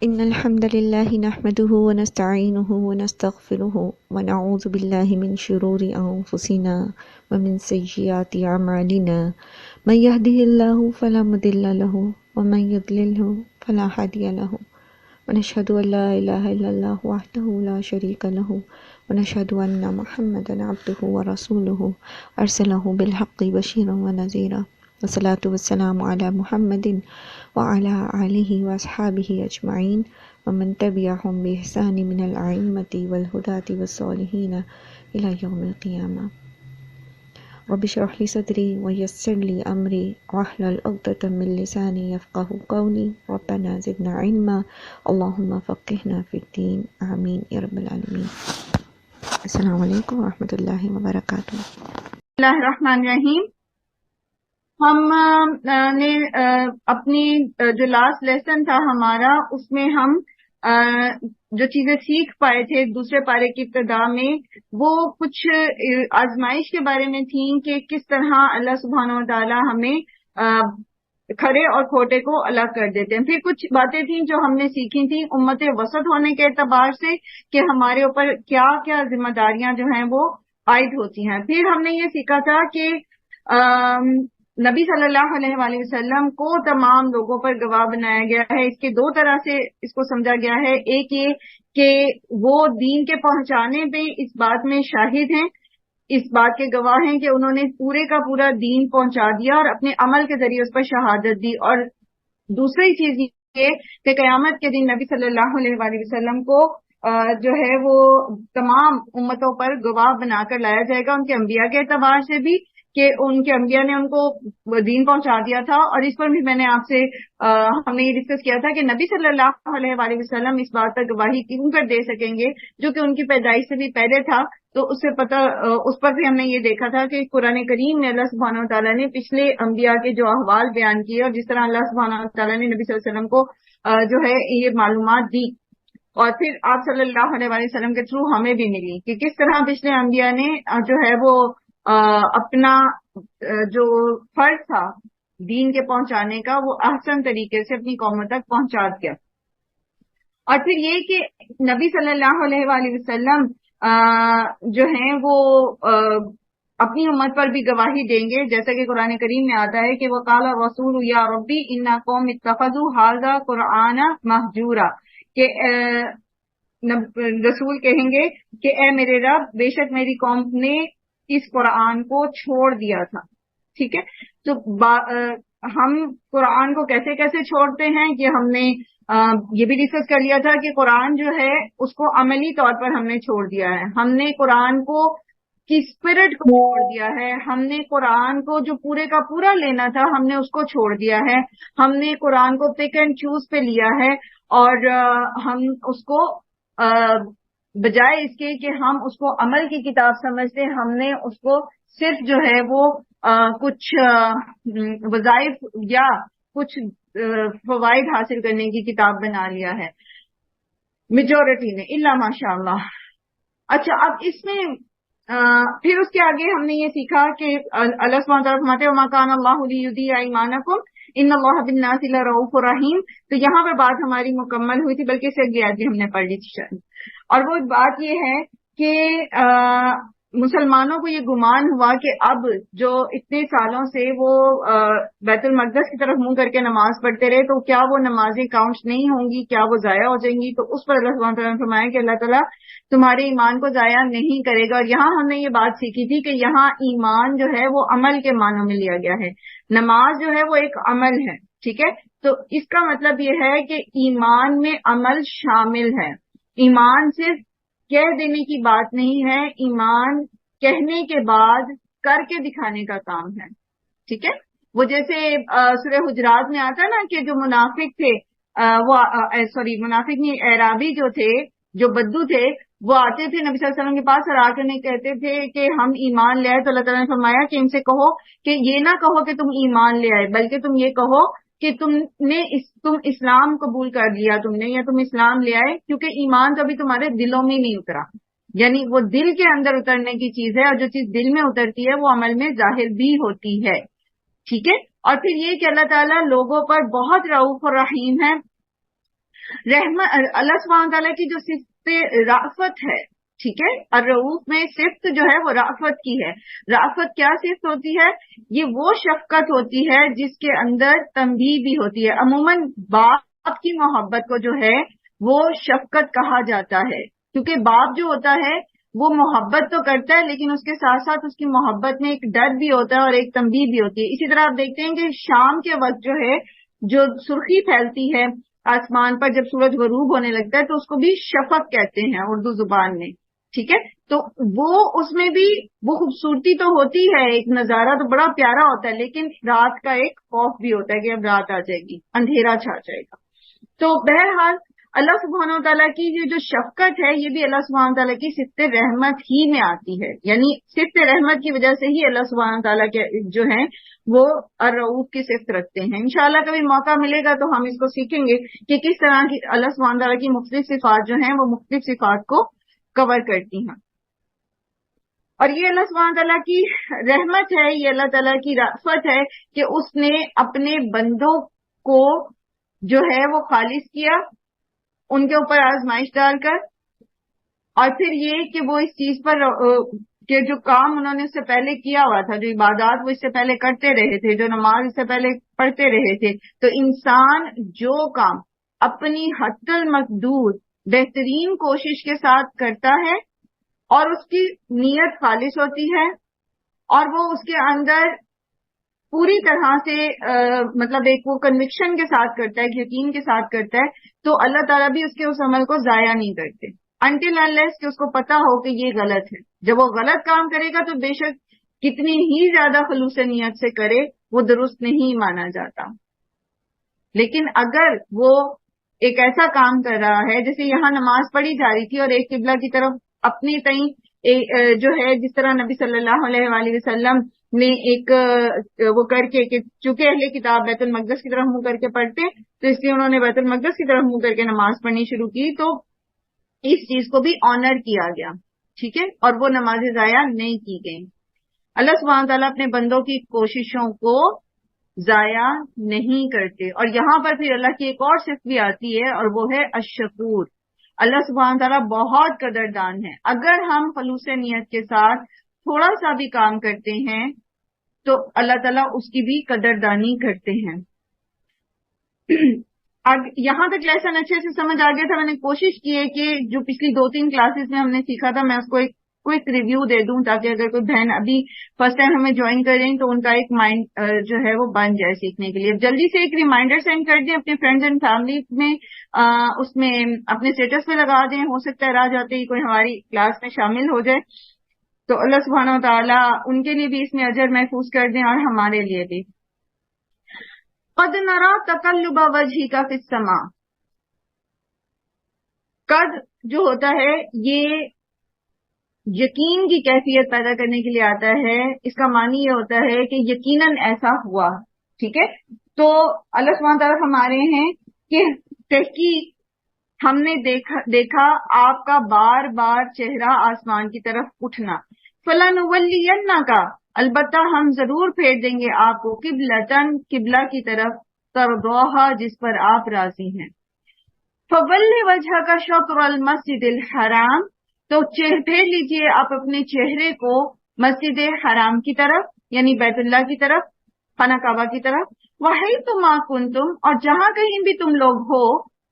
إن الحمد لله نحمده ونستعينه ونستغفره ونعوذ بالله من شرور أنفسنا ومن سيئات أعمالنا من يهده الله فلا مضل له ومن يضلله فلا هادي له ونشهد أن لا إله إلا الله وحده لا شريك له ونشهد أن محمدا عبده ورسوله أرسله بالحق بشيرا ونذيرا والصلاة والسلام على محمد وعلى آلہ وأصحابہ اجمعین ومن تبعهم بإحسان من الأئمة والهداة والصالحین إلى يوم القیامہ۔ رب اشرح لي صدری ويسر لي أمری واحلل عقدة من لسانی يفقهوا قولی ربنا زدنا علما اللهم فقهنا في الدین آمین یا رب العالمین۔ السلام علیکم ورحمۃ اللہ وبرکاتہ۔ بسم اللہ الرحمن الرحیم۔ ہم نے اپنی جو لاسٹ لیسن تھا ہمارا، اس میں ہم جو چیزیں سیکھ پائے تھے دوسرے پارے کی ابتدا میں، وہ کچھ آزمائش کے بارے میں تھیں کہ کس طرح اللہ سبحانہ و تعالی ہمیں کھڑے اور کھوٹے کو الگ کر دیتے ہیں۔ پھر کچھ باتیں تھیں جو ہم نے سیکھی تھیں امت وسط ہونے کے اعتبار سے، کہ ہمارے اوپر کیا کیا ذمہ داریاں جو ہیں وہ عائد ہوتی ہیں۔ پھر ہم نے یہ سیکھا تھا کہ نبی صلی اللہ علیہ وآلہ وسلم کو تمام لوگوں پر گواہ بنایا گیا ہے۔ اس کے دو طرح سے اس کو سمجھا گیا ہے۔ ایک یہ کہ وہ دین کے پہنچانے پہ اس بات میں شاہد ہیں، اس بات کے گواہ ہیں کہ انہوں نے پورے کا پورا دین پہنچا دیا اور اپنے عمل کے ذریعے اس پر شہادت دی۔ اور دوسری چیز یہ کہ قیامت کے دن نبی صلی اللہ علیہ وآلہ وسلم کو جو ہے وہ تمام امتوں پر گواہ بنا کر لایا جائے گا، ان کے انبیاء کے اعتبار سے بھی کہ ان کے انبیاء نے ان کو دین پہنچا دیا تھا، اور اس پر بھی میں نے آپ سے ہم نے یہ ڈسکس کیا تھا کہ نبی صلی اللہ علیہ وآلہ وسلم اس بات پر گواہی کیوں کر دے سکیں گے جو کہ ان کی پیدائش سے بھی پہلے تھا۔ تو اس سے پتہ اس پر بھی ہم نے یہ دیکھا تھا کہ قرآن کریم میں اللہ سبحانہ و تعالیٰ نے پچھلے انبیاء کے جو احوال بیان کیے، اور جس طرح اللہ سبحانہ و تعالیٰ نے نبی صلی اللہ علیہ وسلم کو جو ہے یہ معلومات دی، اور پھر آپ صلی اللہ علیہ وآلہ وسلم کے تھرو ہمیں بھی ملی کہ کس طرح پچھلے انبیاء نے جو ہے وہ اپنا جو فرض تھا دین کے پہنچانے کا وہ احسن طریقے سے اپنی قوموں تک پہنچا دیا۔ اور پھر یہ کہ نبی صلی اللہ علیہ وآلہ وسلم جو ہیں وہ اپنی امت پر بھی گواہی دیں گے، جیسا کہ قرآن کریم میں آتا ہے کہ وقال الرسول یا ربی ان قوم اتخذوا ھذا قرآن مہجورا، کہ رسول کہیں گے کہ اے میرے رب، بے شک میری قوم نے اس قرآن کو چھوڑ دیا تھا۔ ٹھیک ہے، تو ہم قرآن کو کیسے کیسے چھوڑتے ہیں یہ ہم نے یہ بھی ڈسکس کر لیا تھا کہ قرآن جو ہے اس کو عملی طور پر ہم نے چھوڑ دیا ہے۔ ہم نے قرآن کو کی اسپرٹ کو چھوڑ دیا ہے، ہم نے قرآن کو جو پورے کا پورا لینا تھا ہم نے اس کو چھوڑ دیا ہے، ہم نے قرآن کو پک اینڈ چوز پہ لیا ہے، اور ہم اس کو بجائے اس کے کہ ہم اس کو عمل کی کتاب سمجھتے، ہم نے اس کو صرف جو ہے وہ کچھ وظائف یا کچھ فوائد حاصل کرنے کی کتاب بنا لیا ہے میجورٹی نے، الا ماشاء اللہ۔ اچھا، اب اس میں پھر اس کے آگے ہم نے یہ سیکھا کہ اللہ سبحانہ وتعالیٰ فرماتے ہیں وما کان اللہ لیضیع ایمانکم ان اللہ بالناس لرؤوف رحیم۔ تو یہاں پہ بات ہماری مکمل ہوئی تھی، بلکہ اس سے اگلی آیت بھی ہم نے پڑھ لی تھی شاید، اور وہ بات یہ ہے کہ مسلمانوں کو یہ گمان ہوا کہ اب جو اتنے سالوں سے وہ بیت المقدس کی طرف منہ کر کے نماز پڑھتے رہے، تو کیا وہ نمازیں کاؤنٹ نہیں ہوں گی، کیا وہ ضائع ہو جائیں گی؟ تو اس پر اللہ سبحانہ وتعالیٰ نے فرمایا کہ اللہ تعالیٰ تمہارے ایمان کو ضائع نہیں کرے گا۔ اور یہاں ہم نے یہ بات سیکھی تھی کہ یہاں ایمان جو ہے وہ عمل کے معنوں میں لیا گیا ہے، نماز جو ہے وہ ایک عمل ہے۔ ٹھیک ہے، تو اس کا مطلب یہ ہے کہ ایمان میں عمل شامل ہے، ایمان صرف کہہ دینے کی بات نہیں ہے، ایمان کہنے کے بعد کر کے دکھانے کا کام ہے۔ ٹھیک ہے، وہ جیسے سورہ حجرات میں آتا ہے نا کہ جو منافق تھے وہ منافق نہیں، اعرابی جو تھے، جو بدو تھے، وہ آتے تھے نبی صلی اللہ علیہ وسلم کے پاس اور آ کر نہیں کہتے تھے کہ ہم ایمان لے آئے، تو اللہ تعالیٰ نے فرمایا کہ ان سے کہو کہ یہ نہ کہو کہ تم ایمان لے آئے، بلکہ تم یہ کہو کہ تم اسلام قبول کر لیا تم نے، یا تم اسلام لے آئے، کیونکہ ایمان کبھی تمہارے دلوں میں نہیں اترا، یعنی وہ دل کے اندر اترنے کی چیز ہے، اور جو چیز دل میں اترتی ہے وہ عمل میں ظاہر بھی ہوتی ہے۔ ٹھیک ہے، اور پھر یہ کہ اللہ تعالیٰ لوگوں پر بہت رؤوف اور رحیم ہے۔ رحمت اللہ سبحانہ تعالیٰ کی جو صفت رافت ہے، ٹھیک ہے، الرؤوف میں صفت جو ہے وہ رافت کی ہے. رافت کیا صفت ہوتی ہے؟ یہ وہ شفقت ہوتی ہے جس کے اندر تنبیہ بھی ہوتی ہے. عموماً باپ کی محبت کو جو ہے وہ شفقت کہا جاتا ہے، کیونکہ باپ جو ہوتا ہے وہ محبت تو کرتا ہے لیکن اس کے ساتھ ساتھ اس کی محبت میں ایک ڈر بھی ہوتا ہے اور ایک تنبیہ بھی ہوتی ہے. اسی طرح آپ دیکھتے ہیں کہ شام کے وقت جو ہے جو سرخی پھیلتی ہے آسمان پر جب سورج غروب ہونے لگتا ہے تو اس کو بھی شفق کہتے ہیں اردو زبان میں، ٹھیک ہے. تو وہ اس میں بھی وہ خوبصورتی تو ہوتی ہے، ایک نظارہ تو بڑا پیارا ہوتا ہے، لیکن رات کا ایک خوف بھی ہوتا ہے کہ اب رات آ جائے گی، اندھیرا چھا جائے گا. تو بہرحال اللہ سبحانہ تعالیٰ کی یہ جو شفقت ہے یہ بھی اللہ سبحانہ تعالیٰ کی صفت رحمت ہی میں آتی ہے. یعنی صفت رحمت کی وجہ سے ہی اللہ سبحانہ تعالیٰ کے جو ہیں وہ الرؤوف کی صفت رکھتے ہیں. انشاءاللہ کبھی موقع ملے گا تو ہم اس کو سیکھیں گے کہ کس طرح کی اللہ سبحانہ تعالیٰ کی مختلف صفات جو ہیں وہ مختلف صفات کو کور کرتی ہیں. اور یہ اللہ سبحانہ تعالیٰ کی رحمت ہے، یہ اللہ تعالیٰ کی رأفت ہے کہ اس نے اپنے بندوں کو جو ہے وہ خالص کیا، ان کے اوپر آزمائش ڈال کر، اور پھر یہ کہ وہ اس چیز پر کہ جو کام انہوں نے اس سے پہلے کیا ہوا تھا، جو عبادات وہ اس سے پہلے کرتے رہے تھے، جو نماز اس سے پہلے پڑھتے رہے تھے، تو انسان جو کام اپنی حد المقدور بہترین کوشش کے ساتھ کرتا ہے اور اس کی نیت خالص ہوتی ہے اور وہ اس کے اندر پوری طرح سے مطلب ایک وہ کنوکشن کے ساتھ کرتا ہے، ایک یقین کے ساتھ کرتا ہے، تو اللہ تعالیٰ بھی اس کے اس عمل کو ضائع نہیں کرتے انٹل انلیس کہ اس کو پتا ہو کہ یہ غلط ہے. جب وہ غلط کام کرے گا تو بے شک کتنی ہی زیادہ خلوص نیت سے کرے وہ درست نہیں مانا جاتا. لیکن اگر وہ ایک ایسا کام کر رہا ہے، جیسے یہاں نماز پڑھی جا رہی تھی اور ایک قبلہ کی طرف اپنی تئیں جو ہے جس طرح نبی صلی اللہ علیہ وآلہ وسلم نے ایک وہ کر کے کہ چونکہ اہل کتاب بیت المقدس کی طرف منہ کر کے پڑھتے تو اس لیے انہوں نے بیت المقدس کی طرف منہ کر کے نماز پڑھنی شروع کی، تو اس چیز کو بھی آنر کیا گیا، ٹھیک ہے، اور وہ نمازیں ضائع نہیں کی گئیں. اللہ سبحانہ تعالیٰ اپنے بندوں کی کوششوں کو ضائع نہیں کرتے. اور یہاں پر پھر اللہ کی ایک اور صفت بھی آتی ہے اور وہ ہے الشکور. اللہ سبحانہ تعالیٰ بہت قدردان ہے. اگر ہم خلوص نیت کے ساتھ تھوڑا سا بھی کام کرتے ہیں تو اللہ تعالیٰ اس کی بھی قدردانی کرتے ہیں. یہاں تک لیسن اچھے سے سمجھ آ گیا تھا. میں نے کوشش کی ہے کہ جو پچھلی 2-3 کلاسز میں ہم نے سیکھا تھا میں اس کو ایک کوئک ریویو دے دوں تاکہ اگر کوئی بہن ابھی فرسٹ ٹائم ہمیں جوائن کریں تو ان کا ایک مائنڈ جو ہے وہ بن جائے سیکھنے کے لیے. جلدی سے ایک ریمائنڈر سینڈ کر دیں اپنے فرینڈز اینڈ فیملی میں، اس میں اپنے اسٹیٹس پہ لگا دیں، ہو سکتا ہے راہ جاتے ہی کوئی ہماری کلاس میں شامل ہو جائے تو اللہ سبحانہ وتعالیٰ ان کے لیے بھی اس میں اجر محفوظ کر دیں اور ہمارے لیے بھی. قد نرا تقلب وجهك في السماء. قد جو ہوتا ہے یہ یقین کی کیفیت پیدا کرنے کے لیے آتا ہے. اس کا معنی یہ ہوتا ہے کہ یقیناً ایسا ہوا، ٹھیک ہے. تو اللہ سبحانہ تعالیٰ ہمارے ہیں کہ تحقیق ہم نے دیکھا آپ کا بار بار چہرہ آسمان کی طرف اٹھنا. فَلَنُوَلِّيَنَّكَ، البتہ ہم ضرور پھیر دیں گے آپ کو قبلتن، قبلہ کی طرف، ترضاها جس پر آپ راضی ہیں. فَوَلِّ وَجْهَكَ شَطْرَ الْمَسْجِدِ الْحَرَامِ، تو پھیر لیجئے آپ اپنے چہرے کو مسجد حرام کی طرف یعنی بیت اللہ کی طرف، خانہ کعبہ کی طرف. وَحَيْثُمَا كُنْتُمْ، اور جہاں کہیں بھی تم لوگ ہو،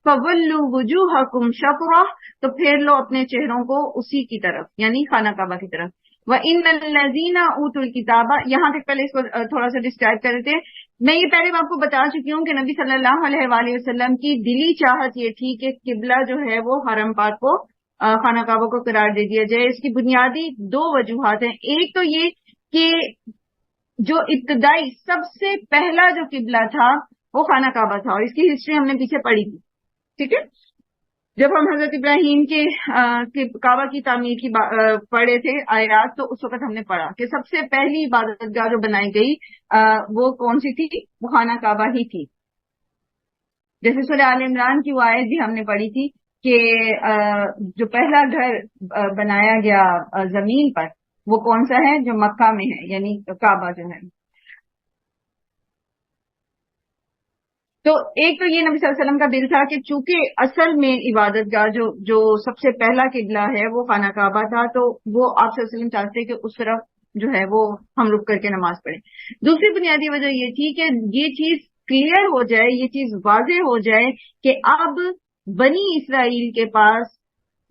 فَوَلُّوا وُجُوهَكُمْ شَطْرَهُ، تو پھیر لو اپنے چہروں کو اسی کی طرف یعنی خانہ کعبہ کی طرف. وَإِنَّ الَّذِينَ أُوتُوا الْكِتَابَ، یہاں تک پہلے اس کو تھوڑا سا ڈسکرائب کر رہے تھے. میں یہ پہلے آپ کو بتا چکی ہوں کہ نبی صلی اللہ علیہ وآلہ وسلم کی دلی چاہت یہ تھی کہ قبلہ جو ہے وہ حرم پاک کو، خانہ کعبہ کو قرار دے دیا جائے. اس کی بنیادی 2 وجوہات ہیں. ایک تو یہ کہ جو ابتدائی سب سے پہلا جو قبلہ تھا وہ خانہ کعبہ تھا اور اس کی ہسٹری ہم نے پیچھے پڑھی تھی، ٹھیک ہے. جب ہم حضرت ابراہیم کے کعبہ کی تعمیر کی پڑھے تھے آیات تو اس وقت ہم نے پڑھا کہ سب سے پہلی عبادت گاہ جو بنائی گئی وہ کون سی تھی؟ وہ خانہ کعبہ ہی تھی. جیسے سورہ آل عمران کی وہ آیت بھی ہم نے پڑھی تھی کہ جو پہلا گھر بنایا گیا زمین پر وہ کون سا ہے؟ جو مکہ میں ہے یعنی کعبہ جو ہے. تو ایک تو یہ نبی صلی اللہ علیہ وسلم کا دل تھا کہ چونکہ اصل میں عبادت گاہ جو سب سے پہلا قبلہ ہے وہ خانہ کعبہ تھا، تو وہ آپ صلی اللہ علیہ وسلم چاہتے کہ اس طرف جو ہے وہ ہم رک کر کے نماز پڑھیں۔ دوسری بنیادی وجہ یہ تھی کہ یہ چیز کلیئر ہو جائے، یہ چیز واضح ہو جائے کہ اب بنی اسرائیل کے پاس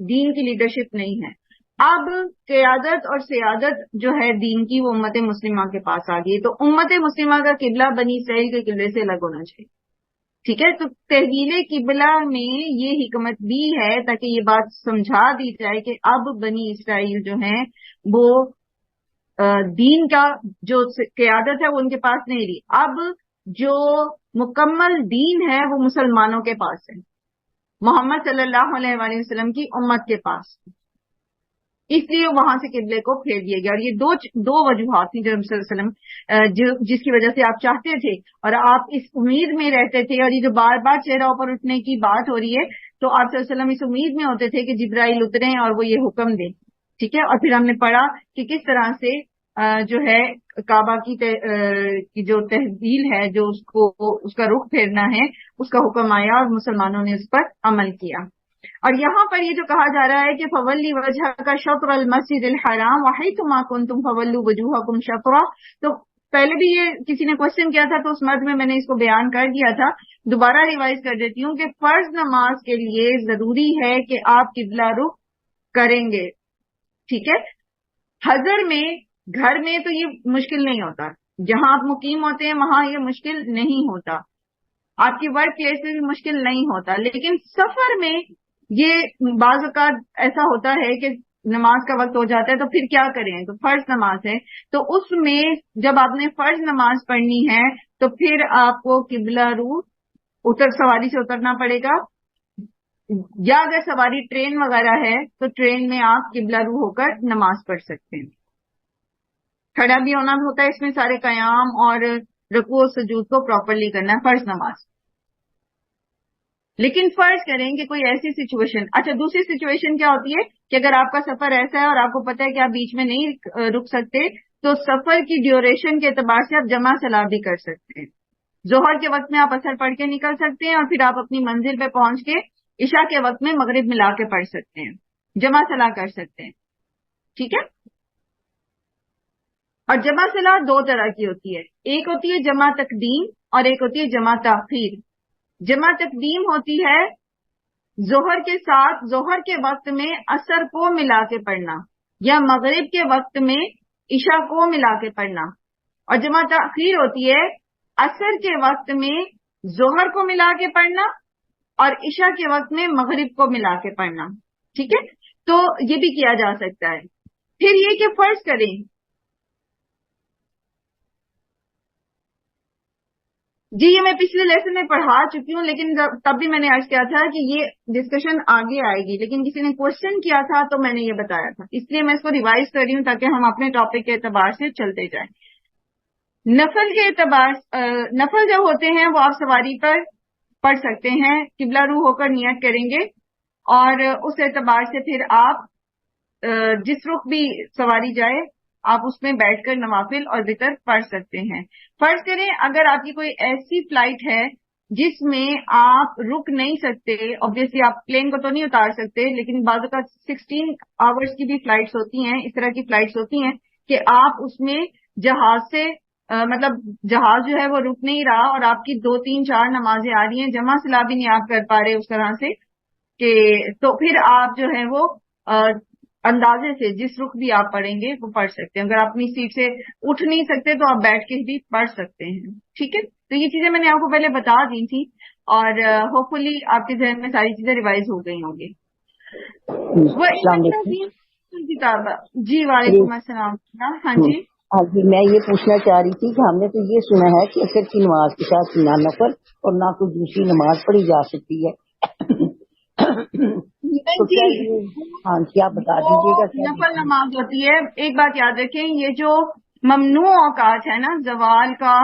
دین کی لیڈرشپ نہیں ہے، اب قیادت اور سیادت جو ہے دین کی وہ امت مسلمہ کے پاس آ گئی، تو امت مسلمہ کا قبلہ بنی اسرائیل کے قبلے سے الگ ہونا چاہیے۔ ٹھیک ہے، تو تحویل قبلہ میں یہ حکمت بھی ہے تاکہ یہ بات سمجھا دی جائے کہ اب بنی اسرائیل جو ہیں وہ دین کا جو قیادت ہے وہ ان کے پاس نہیں رہی، اب جو مکمل دین ہے وہ مسلمانوں کے پاس ہے، محمد صلی اللہ علیہ وآلہ وسلم کی امت کے پاس، اس لیے وہاں سے قبلے کو پھیر دیا گیا۔ اور یہ دو وجوہات تھیں جو صلی اللہ علیہ وسلم جس کی وجہ سے آپ چاہتے تھے اور آپ اس امید میں رہتے تھے، اور یہ جو بار بار چہرہ اوپر اٹھنے کی بات ہو رہی ہے تو آپ صلی اللہ علیہ وسلم اس امید میں ہوتے تھے کہ جبرائیل اتریں اور وہ یہ حکم دیں۔ ٹھیک ہے، اور پھر ہم نے پڑھا کہ کس طرح سے جو ہے کعبہ کی جو تحویل ہے، جو اس کا رخ پھیرنا ہے، اس کا حکم آیا اور مسلمانوں نے اس پر عمل کیا۔ اور یہاں پر یہ جو کہا جا رہا ہے کہ فولی وجہ کا شطر المسجد الحرام وحیثما کنتم فولوا وجوہکم شطرہ، تو پہلے بھی یہ کسی نے کوشچن کیا تھا تو اس مرد میں نے اس کو بیان کر دیا تھا، دوبارہ ریوائز کر دیتی ہوں کہ فرض نماز کے لیے ضروری ہے کہ آپ قبلہ رخ کریں گے۔ ٹھیک ہے، حضر میں گھر میں تو یہ مشکل نہیں ہوتا، جہاں آپ مقیم ہوتے ہیں وہاں یہ مشکل نہیں ہوتا، آپ کی ورک پلیس میں بھی مشکل نہیں ہوتا، لیکن سفر میں یہ بعض اوقات ایسا ہوتا ہے کہ نماز کا وقت ہو جاتا ہے تو پھر کیا کریں، تو فرض نماز ہے، تو اس میں جب آپ نے فرض نماز پڑھنی ہے تو پھر آپ کو قبلہ رو سواری سے اترنا پڑے گا، یا اگر سواری ٹرین وغیرہ ہے تو ٹرین میں آپ قبلہ رو ہو کر نماز پڑھ سکتے ہیں۔ کھڑا بھی ہونا ہوتا ہے اس میں، سارے قیام اور رکوع و سجود کو پراپرلی کرنا ہے، فرض نماز۔ لیکن فرض کریں کہ کوئی ایسی سچویشن، اچھا دوسری سچویشن کیا ہوتی ہے کہ اگر آپ کا سفر ایسا ہے اور آپ کو پتا ہے کہ آپ بیچ میں نہیں رک سکتے، تو سفر کی ڈیوریشن کے اعتبار سے آپ جمع صلاح بھی کر سکتے ہیں۔ ظہر کے وقت میں آپ اثر پڑھ کے نکل سکتے ہیں اور پھر آپ اپنی منزل پہ پہنچ کے عشاء کے وقت میں مغرب ملا کے پڑھ سکتے ہیں، جمع صلاح کر سکتے ہیں۔ ٹھیک ہے، اور جمع صلاح دو طرح کی ہوتی ہے، ایک ہوتی ہے جمع تقدیم اور ایک ہوتی ہے جمع تاخیر۔ جمع تقدیم ہوتی ہے ظہر کے ساتھ ظہر کے وقت میں عصر کو ملا کے پڑھنا، یا مغرب کے وقت میں عشاء کو ملا کے پڑھنا، اور جمع تاخیر ہوتی ہے عصر کے وقت میں ظہر کو ملا کے پڑھنا اور عشاء کے وقت میں مغرب کو ملا کے پڑھنا۔ ٹھیک ہے، تو یہ بھی کیا جا سکتا ہے۔ پھر یہ کہ فرض کریں، جی یہ میں پچھلے لیسن میں پڑھا چکی ہوں، لیکن تب بھی میں نے عرض کیا تھا کہ یہ ڈسکشن آگے آئے گی، لیکن کسی نے کوشچن کیا تھا تو میں نے یہ بتایا تھا، اس لیے میں اس کو ریوائز کر رہی ہوں تاکہ ہم اپنے ٹاپک کے اعتبار سے چلتے جائیں۔ نفل کے اعتبار نفل جو ہوتے ہیں وہ آپ سواری پر پڑھ سکتے ہیں، قبلہ رو ہو کر نیت کریں گے اور اس اعتبار سے پھر آپ جس رخ بھی سواری جائے آپ اس میں بیٹھ کر نوافل اور وتر پڑھ سکتے ہیں۔ فرض کریں اگر آپ کی کوئی ایسی فلائٹ ہے جس میں آپ رک نہیں سکتے، obviously آپ پلین کو تو نہیں اتار سکتے، لیکن بعض اوقات 16 آورز کی بھی فلائٹس ہوتی ہیں، اس طرح کی فلائٹس ہوتی ہیں کہ آپ اس میں جہاز سے مطلب جہاز جو ہے وہ رک نہیں رہا اور آپ کی 2 3 4 نمازیں آ رہی ہیں، جمع صلاح بھی نہیں آپ کر پا رہے اس طرح سے کہ تو پھر آپ جو ہے وہ اندازے سے جس رخ بھی آپ پڑھیں گے وہ پڑھ سکتے ہیں۔ اگر آپ اپنی سیٹ سے اٹھ نہیں سکتے تو آپ بیٹھ کے بھی پڑھ سکتے ہیں۔ ٹھیک ہے، تو یہ چیزیں میں نے آپ کو پہلے بتا دی تھی اور ہوپ فلی آپ کے ذہن میں ساری چیزیں ریوائز ہو گئی ہوں گی۔ وہ کتاب، جی وعلیکم السلام۔ ہاں جی ہاں جی، میں یہ پوچھنا چاہ رہی تھی کہ ہم نے تو یہ سنا ہے کہ عصر کی نماز کے ساتھ نہ نفل اور نہ کوئی دوسری نماز پڑھی جا سکتی ہے، تو کیا ہاں جی آپ بتا دیجیے گا۔ نفل نماز ہوتی ہے، ایک بات یاد رکھیں، یہ جو ممنوع اوقات ہے نا، زوال کا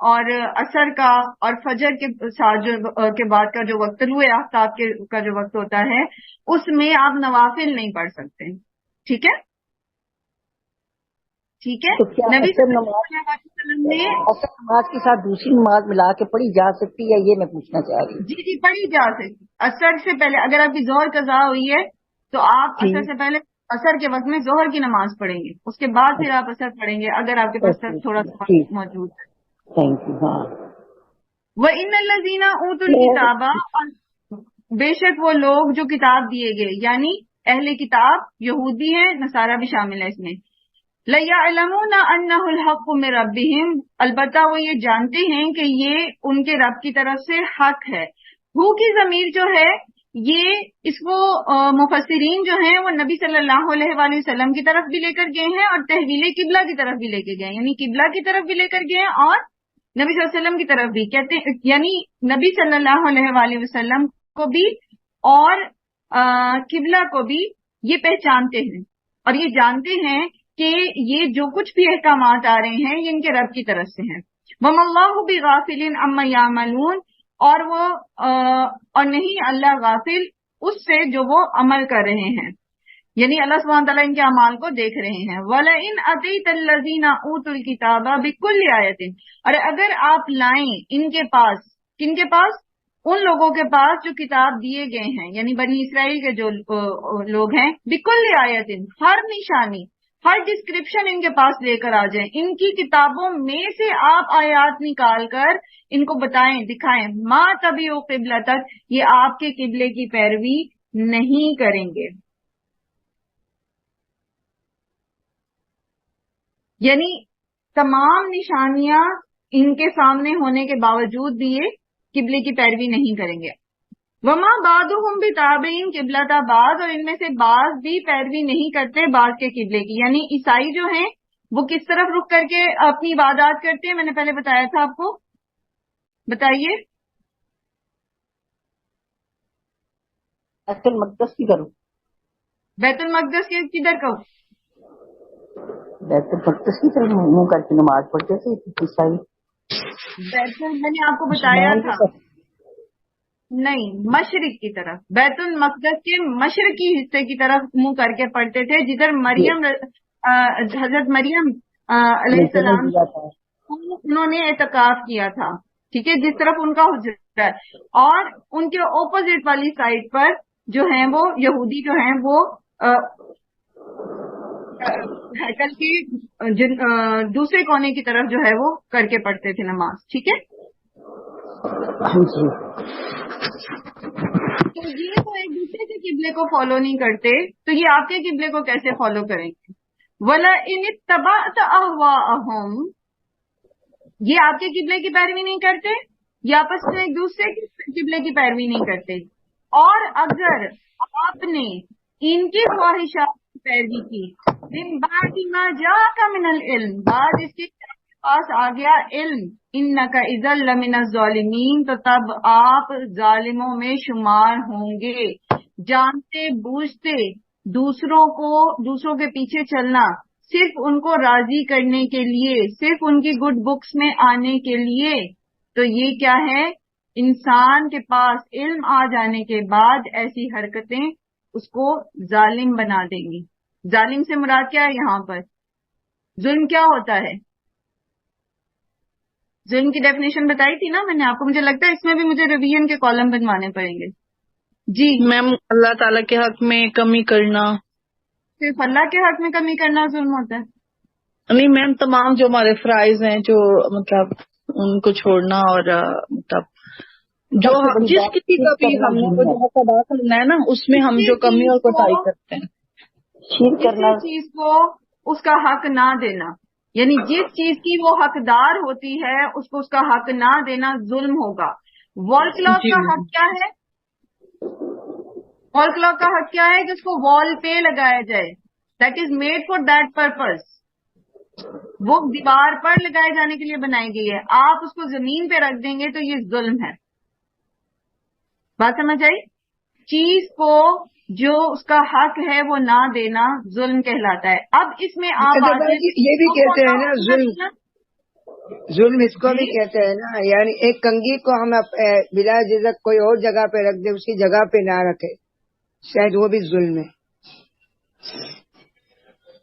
اور عصر کا اور فجر کے ساتھ کے بعد کا جو وقت، طلوع آفتاب کا جو وقت ہوتا ہے، اس میں آپ نوافل نہیں پڑھ سکتے۔ ٹھیک ہے، ٹھیک ہے. تو کیا نبی اثر صلی نماز اللہ علیہ وسلم نے اثر نماز کے ساتھ دوسری نماز ملا کے پڑھی جا سکتی ہے؟ یہ میں پوچھنا چاہ رہی ہوں. جی پڑھی جا سکتی. اثر سے پہلے اگر آپ کی ظہر قضا ہوئی ہے تو آپ جی. اثر سے پہلے اثر کے وقت میں ظہر کی نماز پڑھیں گے, اس کے بعد پھر آپ اثر پڑھیں گے اگر آپ کے پاس تھوڑا سا وقت ٹھیک. موجود ہے. Thank you. ہاں. وَإِنَّ الَّذِينَ أُوتُوا الْكِتَابَ, اور بے شک وہ لوگ جو کتاب دیے گئے, یعنی اہل کتاب یہودی ہیں, نصارہ بھی شامل ہے اس میں. لَيَعْلَمُونَ أَنَّهُ الْحَقُّ مِن رَبِّهِمْ, البتہ وہ یہ جانتے ہیں کہ یہ ان کے رب کی طرف سے حق ہے. ہو کی ضمیر جو ہے یہ اس کو مفسرین جو ہیں وہ نبی صلی اللہ علیہ وآلہ وسلم کی طرف بھی لے کر گئے ہیں اور تحویل قبلہ کی طرف بھی لے کے گئے ہیں, یعنی قبلہ کی طرف بھی لے کر گئے ہیں اور نبی صلی اللہ علیہ وسلم کی طرف بھی, کہتے ہیں یعنی نبی صلی اللہ علیہ وآلہ وسلم کو بھی اور قبلہ کو بھی یہ پہچانتے ہیں اور یہ جانتے ہیں کہ یہ جو کچھ بھی احکامات آ رہے ہیں یہ ان کے رب کی طرف سے ہیں. وَمَا اللَّهُ بِغَافِلٍ عَمَّا يَعْمَلُونَ, اور وہ اور نہیں اللہ غافل اس سے جو وہ عمل کر رہے ہیں, یعنی اللہ سبحانہ تعالیٰ ان کے اعمال کو دیکھ رہے ہیں. وَلَئِنْ أَتَيْتَ الَّذِينَ أُوتُوا الْكِتَابَ بِكُلِّ آيَةٍ, اور اگر آپ لائیں ان کے پاس, کن کے پاس, ان لوگوں کے پاس جو کتاب دیے گئے ہیں, یعنی بنی اسرائیل کے جو لوگ ہیں, بِكُلِّ آيَةٍ, ہر نشانی ہر ڈسکرپشن ان کے پاس لے کر آ جائیں, ان کی کتابوں میں سے آپ آیات نکال کر ان کو بتائیں, دکھائیں. ما تبعوا قبلتک, یہ آپ کے قبلے کی پیروی نہیں کریں گے. یعنی تمام نشانیاں ان کے سامنے ہونے کے باوجود بھی یہ قبلے کی پیروی نہیں کریں گے. وما بعضهم بتابعین قبلۃ بعض, اور ان میں سے بعض بھی پیروی نہیں کرتے بعض کے قبلے کی, یعنی عیسائی جو ہیں وہ کس طرف رخ کر کے اپنی عبادات کرتے ہیں, میں نے پہلے بتایا تھا آپ کو, بتائیے. بیت المقدس کی کرو. بیت المقدس کے کدھر کو, بیت المقدس کی طرف منہ کر کے نماز پڑھتے تھے عیسائی. میں نے آپ کو بتایا تھا, نہیں, مشرق کی طرف, بیت المقدس کے مشرقی حصے کی طرف منہ کر کے پڑھتے تھے جدھر مریم حضرت مریم علیہ السلام انہوں نے اعتکاف کیا تھا, ٹھیک ہے, جس طرف ان کا حجرہ ہے, اور ان کے اپوزٹ والی سائڈ پر جو ہیں وہ یہودی جو ہیں وہ ہیکل کی دوسرے کونے کی طرف جو ہے وہ کر کے پڑھتے تھے نماز, ٹھیک ہے. تو یہ تو ایک دوسرے کے قبلے کو فالو نہیں کرتے, تو یہ آپ کے قبلے کو کیسے فالو کریں گے؟ وَلَئِنِ اتَّبَعْتَ أَهْوَاءَهُمْ, یہ آپ کے قبلے کی پیروی نہیں کرتے, یہ آپس میں ایک دوسرے کے قبلے کی پیروی نہیں کرتے. اور اگر آپ نے ان کی خواہشات کی پیروی کی, من بعد ما جاءك من العلم, بعد اس کے پاس آ گیا علم, انک اذا لمن الظالمین, تو تب آپ ظالموں میں شمار ہوں گے. جانتے بوجھتے دوسروں کے پیچھے چلنا, صرف ان کو راضی کرنے کے لیے, صرف ان کی گڈ بکس میں آنے کے لیے, تو یہ کیا ہے, انسان کے پاس علم آ جانے کے بعد ایسی حرکتیں اس کو ظالم بنا دیں گی. ظالم سے مراد کیا ہے یہاں پر, ظلم کیا ہوتا ہے, ظلم کی ڈیفینیشن بتائی تھی نا میں نے آپ کو, مجھے لگتا ہے اس میں بھی مجھے ریویژن کے کالم بنوانے پڑیں گے. جی میم, اللہ تعالیٰ کے حق میں کمی کرنا, صرف اللہ کے حق میں کمی کرنا ظلم ہوتا ہے؟ نہیں میم, تمام جو ہمارے فرائض ہیں, جو مطلب ان کو چھوڑنا, اور مطلب جو جس کسی کا بھی ہم نے وہ جو حق ادا کرنا ہے نا, اس میں ہم جو کمی اور کوتاہی کرتے ہیں, کسی چیز کو اس کا حق نہ دینا, یعنی جس چیز کی وہ حقدار ہوتی ہے اس کو اس کا حق نہ دینا ظلم ہوگا. وال کلاک کا حق کیا ہے, وال کلاک کا حق کیا ہے کہ اس کو وال پہ لگایا جائے, that is made for that purpose, وہ دیوار پر لگائے جانے کے لیے بنائی گئی ہے. آپ اس کو زمین پہ رکھ دیں گے تو یہ ظلم ہے. بات سمجھ آئی؟ چیز کو جو اس کا حق ہے وہ نہ دینا ظلم کہلاتا ہے. اب اس میں آپ یہ بھی کہتے ہیں نا ظلم اس کو بھی کہتے ہیں نا, یعنی ایک کنگھی کو ہم بلا اجازت کوئی اور جگہ پہ رکھ دیں, اسی جگہ پہ نہ رکھے, شاید وہ بھی ظلم ہے.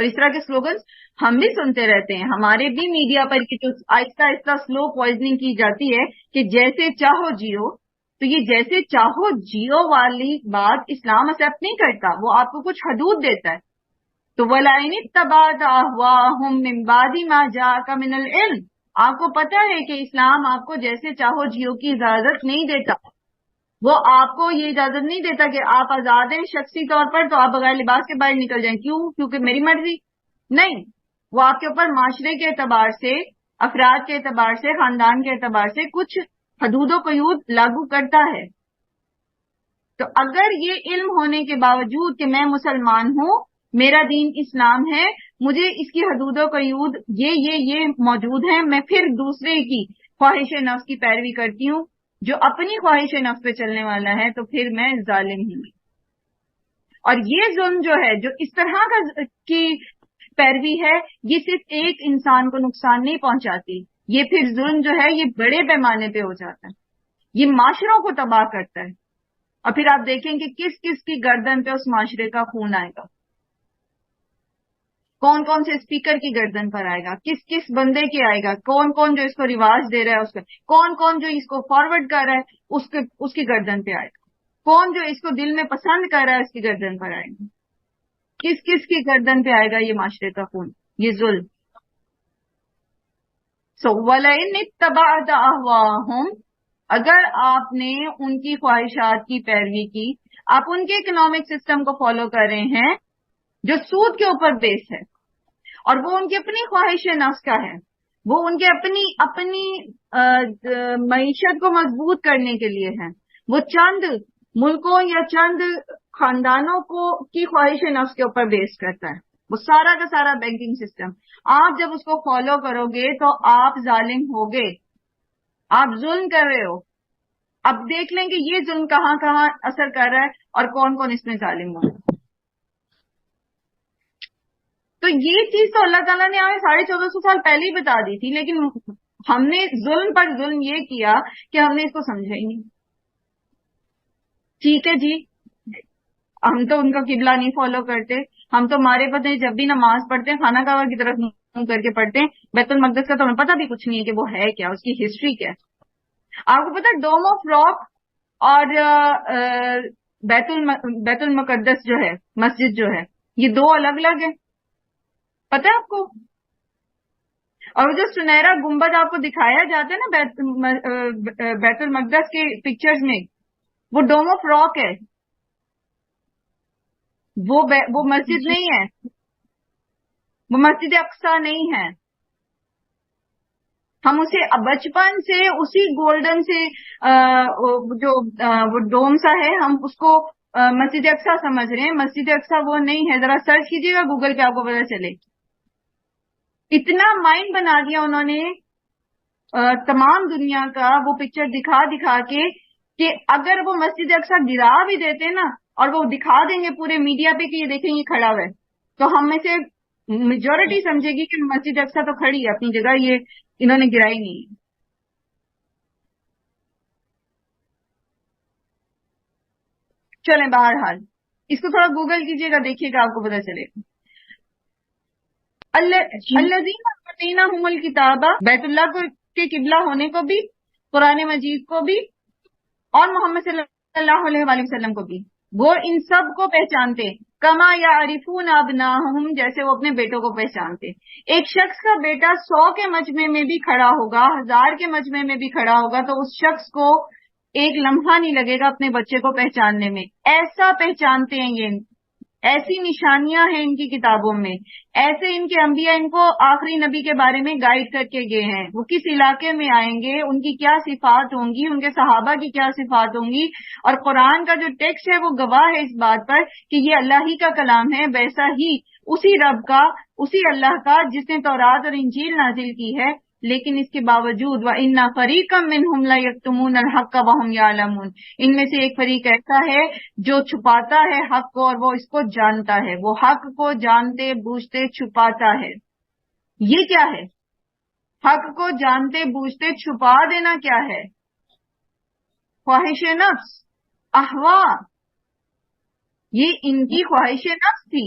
اور اس طرح کے سلوگنز ہم بھی سنتے رہتے ہیں. ہمارے بھی میڈیا پر کی جو آہستہ آہستہ سلو پوائزننگ کی جاتی ہے کہ جیسے چاہو جیو، تو یہ جیسے چاہو جیو والی بات اسلام ایکسپٹ نہیں کرتا، وہ آپ کو کچھ حدود دیتا ہے. تو وَلَئِنِ اتَّبَعْتَ أَهْوَاءَهُم مِّن بَعْدِ مَا جَاءَكَ مِنَ الْعِلْمِ، آپ کو پتا ہے کہ اسلام آپ کو جیسے چاہو جیو کی اجازت نہیں دیتا. وہ آپ کو یہ اجازت نہیں دیتا کہ آپ آزاد ہیں شخصی طور پر تو آپ بغیر لباس کے باہر نکل جائیں. کیوں؟ کیونکہ میری مرضی. نہیں، وہ آپ کے اوپر معاشرے کے اعتبار سے، افراد کے اعتبار سے، خاندان کے اعتبار سے کچھ حدود و قیود لاگو کرتا ہے. تو اگر یہ علم ہونے کے باوجود کہ میں مسلمان ہوں، میرا دین اسلام ہے، مجھے اس کی حدود و قیود یہ موجود ہیں، میں پھر دوسرے کی خواہش نفس کی پیروی کرتی ہوں جو اپنی خواہش نفس پہ چلنے والا ہے، تو پھر میں ظالم ہوں. اور یہ ظلم جو ہے، جو اس طرح کی پیروی ہے، یہ صرف ایک انسان کو نقصان نہیں پہنچاتی، یہ پھر ظلم جو ہے یہ بڑے پیمانے پہ ہو جاتا ہے، یہ معاشروں کو تباہ کرتا ہے. اور پھر آپ دیکھیں کہ کس کس کی گردن پہ اس معاشرے کا خون آئے گا، کون کون سے اسپیکر کی گردن پر آئے گا، کس کس بندے کی آئے گا، کون کون جو اس کو رواج دے رہا ہے اس کو، کون کون جو اس کو فارورڈ کر رہا ہے اس کی گردن پہ آئے گا، کون جو اس کو دل میں پسند کر رہا ہے اس کی گردن پر آئے گا. کس کس کی گردن پہ آئے گا یہ معاشرے کا خون، یہ ظلم. وَلَئِنِ اتَّبَعْتَ أَهْوَاءَهُمْ، اگر آپ نے ان کی خواہشات کی پیروی کی، آپ ان کے اکنامک سسٹم کو فالو کر رہے ہیں جو سود کے اوپر بیس ہے، اور وہ ان کی اپنی خواہش نفس کا ہے، وہ ان کے اپنی معیشت کو مضبوط کرنے کے لیے ہے، وہ چند ملکوں یا چند خاندانوں کی خواہش نفس کے اوپر بیس کرتا ہے، وہ سارا کا سارا بینکنگ سسٹم. آپ جب اس کو فالو کرو گے تو آپ ظالم ہوگے، آپ ظلم کر رہے ہو. اب دیکھ لیں کہ یہ ظلم کہاں کہاں اثر کر رہا ہے اور کون کون اس میں ظالم ہو. تو یہ چیز تو اللہ تعالیٰ نے ہمیں 1450 سال پہلے ہی بتا دی تھی، لیکن ہم نے ظلم پر ظلم یہ کیا کہ ہم نے اس کو سمجھا ہی نہیں. ٹھیک ہے جی، ہم تو ان کا قبلہ نہیں فالو کرتے، ہم تو ہمارے پتہ جب بھی نماز پڑھتے ہیں خانہ کعبہ کی طرف منہ کر کے پڑھتے ہیں، بیت المقدس کا تو ہمیں پتہ بھی کچھ نہیں ہے کہ وہ ہے کیا، اس کی ہسٹری کیا ہے. آپ کو پتا ڈوم آف راک اور بیت المقدس جو ہے، مسجد جو ہے، یہ دو الگ الگ ہیں، پتہ ہے آپ کو؟ اور جو سنہرا گنبد آپ کو دکھایا جاتا ہے نا بیت المقدس کے پکچرز میں، وہ ڈوم آف راک ہے، وہ مسجد نہیں ہے، وہ مسجد اقصی نہیں ہے. ہم اسے بچپن سے اسی گولڈن سے جو وہ ڈوم سا ہے، ہم اس کو مسجد اقصی سمجھ رہے ہیں. مسجد اقصی وہ نہیں ہے، ذرا سرچ کیجیے گا گوگل پہ آپ کو پتہ چلے. اتنا مائنڈ بنا دیا انہوں نے تمام دنیا کا وہ پکچر دکھا دکھا کے کہ اگر وہ مسجد اقصی گرا بھی دیتے نا اور وہ دکھا دیں گے پورے میڈیا پہ کہ یہ دیکھیں یہ کھڑا ہوا ہے، تو ہم میں سے میجورٹی سمجھے گی کہ مسجد اقصی تو کھڑی ہے اپنی جگہ، یہ انہوں نے گرائی نہیں. چلیں بہرحال اس کو تھوڑا گوگل کیجیے گا، دیکھیے گا آپ کو پتہ چلے گا. الذین آتیناہم الکتاب، بیت اللہ کے قبلہ ہونے کو بھی، قرآن مجید کو بھی، اور محمد صلی اللہ علیہ وآلہ وسلم کو بھی، وہ ان سب کو پہچانتے. کما یعرفون ابناءہم، جیسے وہ اپنے بیٹوں کو پہچانتے. ایک شخص کا بیٹا 100 کے مجمع میں بھی کھڑا ہوگا، 1000 کے مجمع میں بھی کھڑا ہوگا، تو اس شخص کو ایک لمحہ نہیں لگے گا اپنے بچے کو پہچاننے میں. ایسا پہچانتے ہیں یہ، ایسی نشانیاں ہیں ان کی کتابوں میں، ایسے ان کے انبیاء ان کو آخری نبی کے بارے میں گائیڈ کر کے گئے ہیں، وہ کس علاقے میں آئیں گے، ان کی کیا صفات ہوں گی، ان کے صحابہ کی کیا صفات ہوں گی. اور قرآن کا جو ٹیکسٹ ہے وہ گواہ ہے اس بات پر کہ یہ اللہ ہی کا کلام ہے، ویسا ہی اسی رب کا، اسی اللہ کا جس نے تورات اور انجیل نازل کی ہے. لیکن اس کے باوجود وَإِنَّ فَرِيقًا مِّنْهُمْ لَيَكْتُمُونَ الْحَقَّ وَهُمْ يَعْلَمُونَ، ان میں سے ایک فریق ایسا ہے جو چھپاتا ہے حق کو اور وہ اس کو جانتا ہے، وہ حق کو جانتے بوجھتے چھپاتا ہے. یہ کیا ہے؟ حق کو جانتے بوجھتے چھپا دینا کیا ہے؟ خواہش نفس، احوا. یہ ان کی خواہش نفس تھی،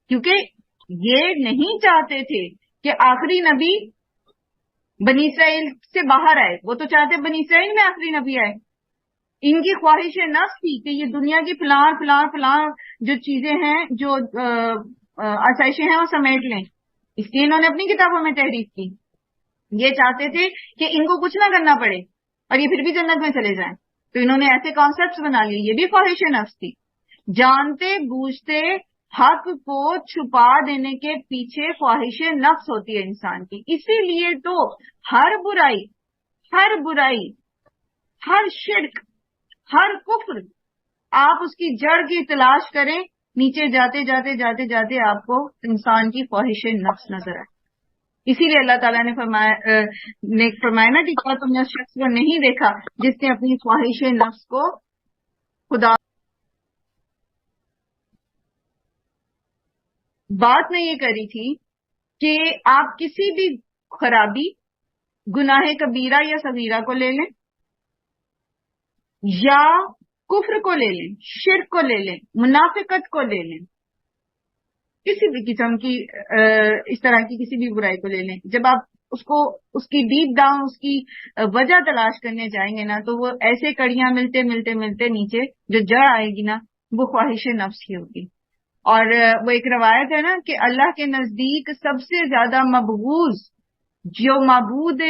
کیونکہ یہ نہیں چاہتے تھے کہ آخری نبی بنی اسرائیل سے باہر آئے، وہ تو چاہتے بنی اسرائیل میں آخری نبی آئے. ان کی خواہش نفس تھی کہ یہ دنیا کی فلاں فلاں فلاں جو چیزیں ہیں، جو آسائشیں ہیں، وہ سمیٹ لیں. اس لیے انہوں نے اپنی کتابوں میں تحریف کی. یہ چاہتے تھے کہ ان کو کچھ نہ کرنا پڑے اور یہ پھر بھی جنت میں چلے جائیں. تو انہوں نے ایسے کانسیپٹس بنا لیے. یہ بھی خواہش نفس تھی. جانتے بوجھتے حق کو چھپا دینے کے پیچھے خواہش نفس ہوتی ہے انسان کی. اسی لیے تو ہر برائی، ہر شرک، ہر کفر، آپ اس کی جڑ کی تلاش کریں، نیچے جاتے جاتے جاتے جاتے آپ کو انسان کی خواہش نفس نظر آئے. اسی لیے اللہ تعالیٰ نے فرمایا نا کہ کیا تم نے اس شخص کو نہیں دیکھا جس نے اپنی خواہش نفس کو خدا. بات میں یہ کری تھی کہ آپ کسی بھی خرابی، گناہ کبیرہ یا صغیرہ کو لے لیں، یا کفر کو لے لیں، شرک کو لے لیں، منافقت کو لے لیں، کسی بھی قسم کی اس طرح کی کسی بھی برائی کو لے لیں. جب آپ اس کی ڈیپ ڈاؤن اس کی وجہ تلاش کرنے جائیں گے نا، تو وہ ایسے کڑیاں ملتے ملتے ملتے نیچے جو جڑ آئے گی نا، وہ خواہش نفس کی ہوگی. اور وہ ایک روایت ہے نا کہ اللہ کے نزدیک سب سے زیادہ مبغوض جو معبود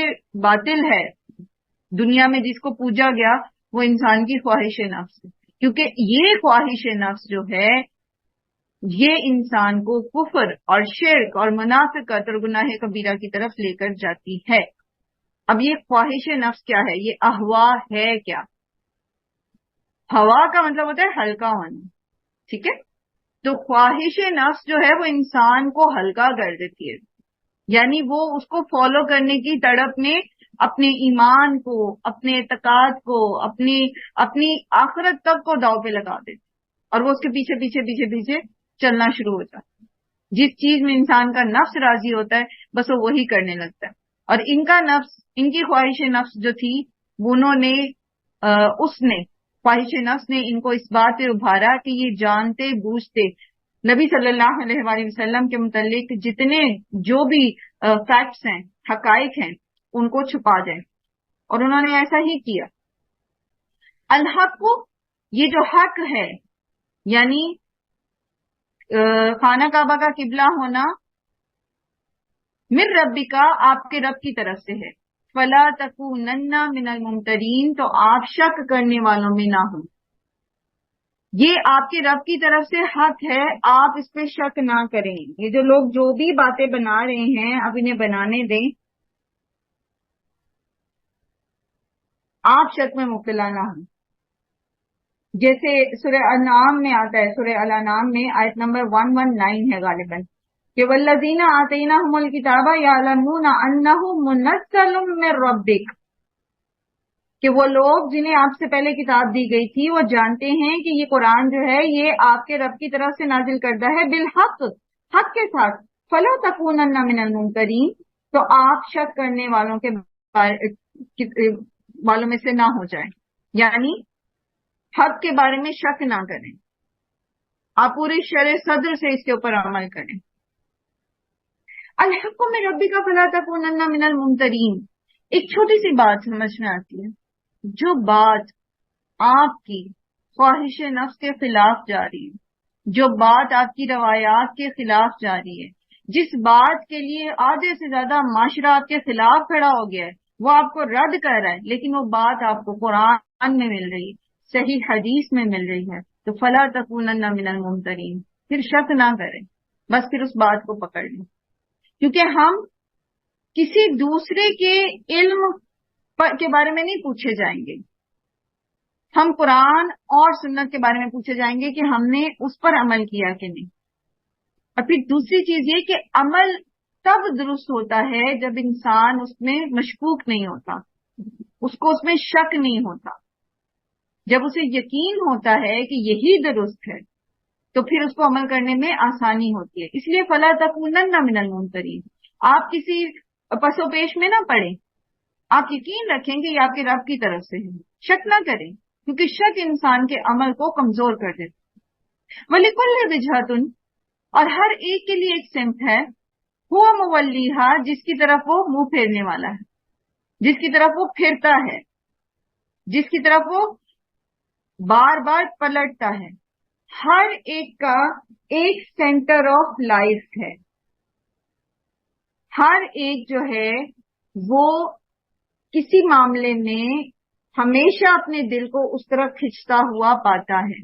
باطل ہے دنیا میں، جس کو پوجا گیا، وہ انسان کی خواہش نفس ہے. کیونکہ یہ خواہش نفس جو ہے، یہ انسان کو کفر اور شرک اور منافقت اور گناہ کبیرہ کی طرف لے کر جاتی ہے. اب یہ خواہش نفس کیا ہے؟ یہ احوا ہے کیا؟ ہوا کا مطلب ہوتا ہے ہلکا ہونا، ٹھیک ہے؟ تو خواہش نفس جو ہے وہ انسان کو ہلکا کر دیتی ہے. یعنی وہ اس کو فالو کرنے کی تڑپ میں اپنے ایمان کو، اپنے اعتقاد کو، اپنی آخرت تک کو داؤ پہ لگا دیتی، اور وہ اس کے پیچھے پیچھے پیچھے پیچھے چلنا شروع ہو جاتا ہے. جس چیز میں انسان کا نفس راضی ہوتا ہے بس وہ وہی کرنے لگتا ہے. اور ان کا نفس، ان کی خواہش نفس جو تھی، خواہش نفس نے ان کو اس بات پہ ابھارا کہ یہ جانتے بوجھتے نبی صلی اللہ علیہ وآلہ وسلم کے متعلق جتنے جو بھی فیکٹس ہیں، حقائق ہیں، ان کو چھپا جائیں. اور انہوں نے ایسا ہی کیا. الحق کو، یہ جو حق ہے، یعنی خانہ کعبہ کا قبلہ ہونا، من ربی کا، آپ کے رب کی طرف سے ہے. فلا تکونن من الممترین، تو آپ شک کرنے والوں میں نہ ہوں. یہ آپ کے رب کی طرف سے حق ہے، آپ اس پہ شک نہ کریں. یہ جو لوگ جو بھی باتیں بنا رہے ہیں، اب انہیں بنانے دیں، آپ شک میں مبتلا نہ ہوں. جیسے سورہ انعام میں آتا ہے، سورہ الانعام میں آیت نمبر 119 ہے غالباً، کہ والذین آتیناہم الکتاب یعلمون انہ منزل من ربک، کہ وہ لوگ جنہیں آپ سے پہلے کتاب دی گئی تھی وہ جانتے ہیں کہ یہ قرآن جو ہے یہ آپ کے رب کی طرف سے نازل کردہ ہے، بالحق، حق کے ساتھ. فلا تکونن من الممترین، تو آپ شک کرنے والوں میں سے نہ ہو جائیں. یعنی حق کے بارے میں شک نہ کریں، آپ پوری شرح صدر سے اس کے اوپر عمل کریں. الحق من ربک فلا تکونن من الممترین. ایک چھوٹی سی بات سمجھ میں آتی ہے، جو بات آپ کی خواہش نفس کے خلاف جا رہی ہے، جو بات آپ کی روایات کے خلاف جا رہی ہے، جس بات کے لیے آدھے سے زیادہ معاشرہ آپ کے خلاف کھڑا ہو گیا ہے، وہ آپ کو رد کر رہا ہے، لیکن وہ بات آپ کو قرآن میں مل رہی ہے، صحیح حدیث میں مل رہی ہے، تو فلا تکونن من الممترین، پھر شک نہ کریں، بس پھر اس بات کو پکڑ لیں. کیونکہ ہم کسی دوسرے کے علم کے بارے میں نہیں پوچھے جائیں گے، ہم قرآن اور سنت کے بارے میں پوچھے جائیں گے کہ ہم نے اس پر عمل کیا کہ نہیں. اور پھر دوسری چیز یہ کہ عمل تب درست ہوتا ہے جب انسان اس میں مشکوک نہیں ہوتا، اس کو اس میں شک نہیں ہوتا. جب اسے یقین ہوتا ہے کہ یہی درست ہے تو پھر اس کو عمل کرنے میں آسانی ہوتی ہے. اس لیے فلا تکونن من الممترین، آپ کسی پسو پیش میں نہ پڑیں، آپ یقین رکھیں کہ یہ آپ کے رب کی طرف سے ہے، شک نہ کریں، کیونکہ شک انسان کے عمل کو کمزور کر دیتا. وَلِكُلِّ وِجْهَةٌ، اور ہر ایک کے لیے ایک سمت ہے، ہوا مولیہا، جس کی طرف وہ منہ پھیرنے والا ہے، جس کی طرف وہ پھرتا ہے، جس کی طرف وہ بار بار پلٹتا ہے. ہر ایک کا ایک سینٹر آف لائف ہے. ہر ایک جو ہے وہ کسی معاملے میں ہمیشہ اپنے دل کو اس طرح کھنچتا ہوا پاتا ہے.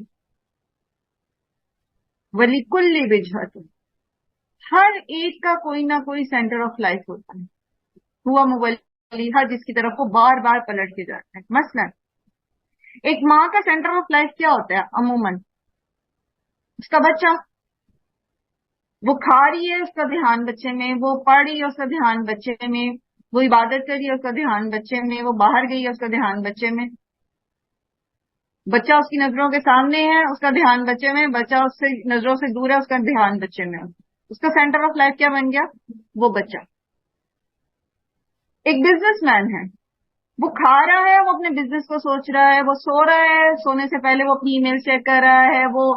وَلِكُلِّ وِجْهَةٍ، ہر ایک کا کوئی نہ کوئی سینٹر آف لائف ہوتا ہے. ہوا مولیہا، جس کی طرف وہ بار بار پلٹ کے جاتا ہے. مثلا ایک ماں کا سینٹر آف لائف کیا ہوتا ہے؟ عموماً اس کا بچہ. وہ کھا رہی ہے، اس کا دھیان بچے میں، وہ پڑھ رہی ہے، اس کا دھیان بچے میں، وہ عبادت کر رہی ہے، اس کا دھیان بچے میں، وہ باہر گئی ہے، اس کا دھیان بچے میں. بچہ اس کی نظروں کے سامنے ہے، اس کا دھیان بچے میں، بچہ اس سے نظروں سے دور ہے، اس کا دھیان بچے میں. اس کا سینٹر آف لائف کیا بن گیا؟ وہ بچہ. ایک بزنس مین ہے، وہ کھا رہا ہے، وہ اپنے بزنس کو سوچ رہا ہے، وہ سو رہا ہے، سونے سے پہلے وہ اپنی ای میل چیک کر رہا ہے، وہ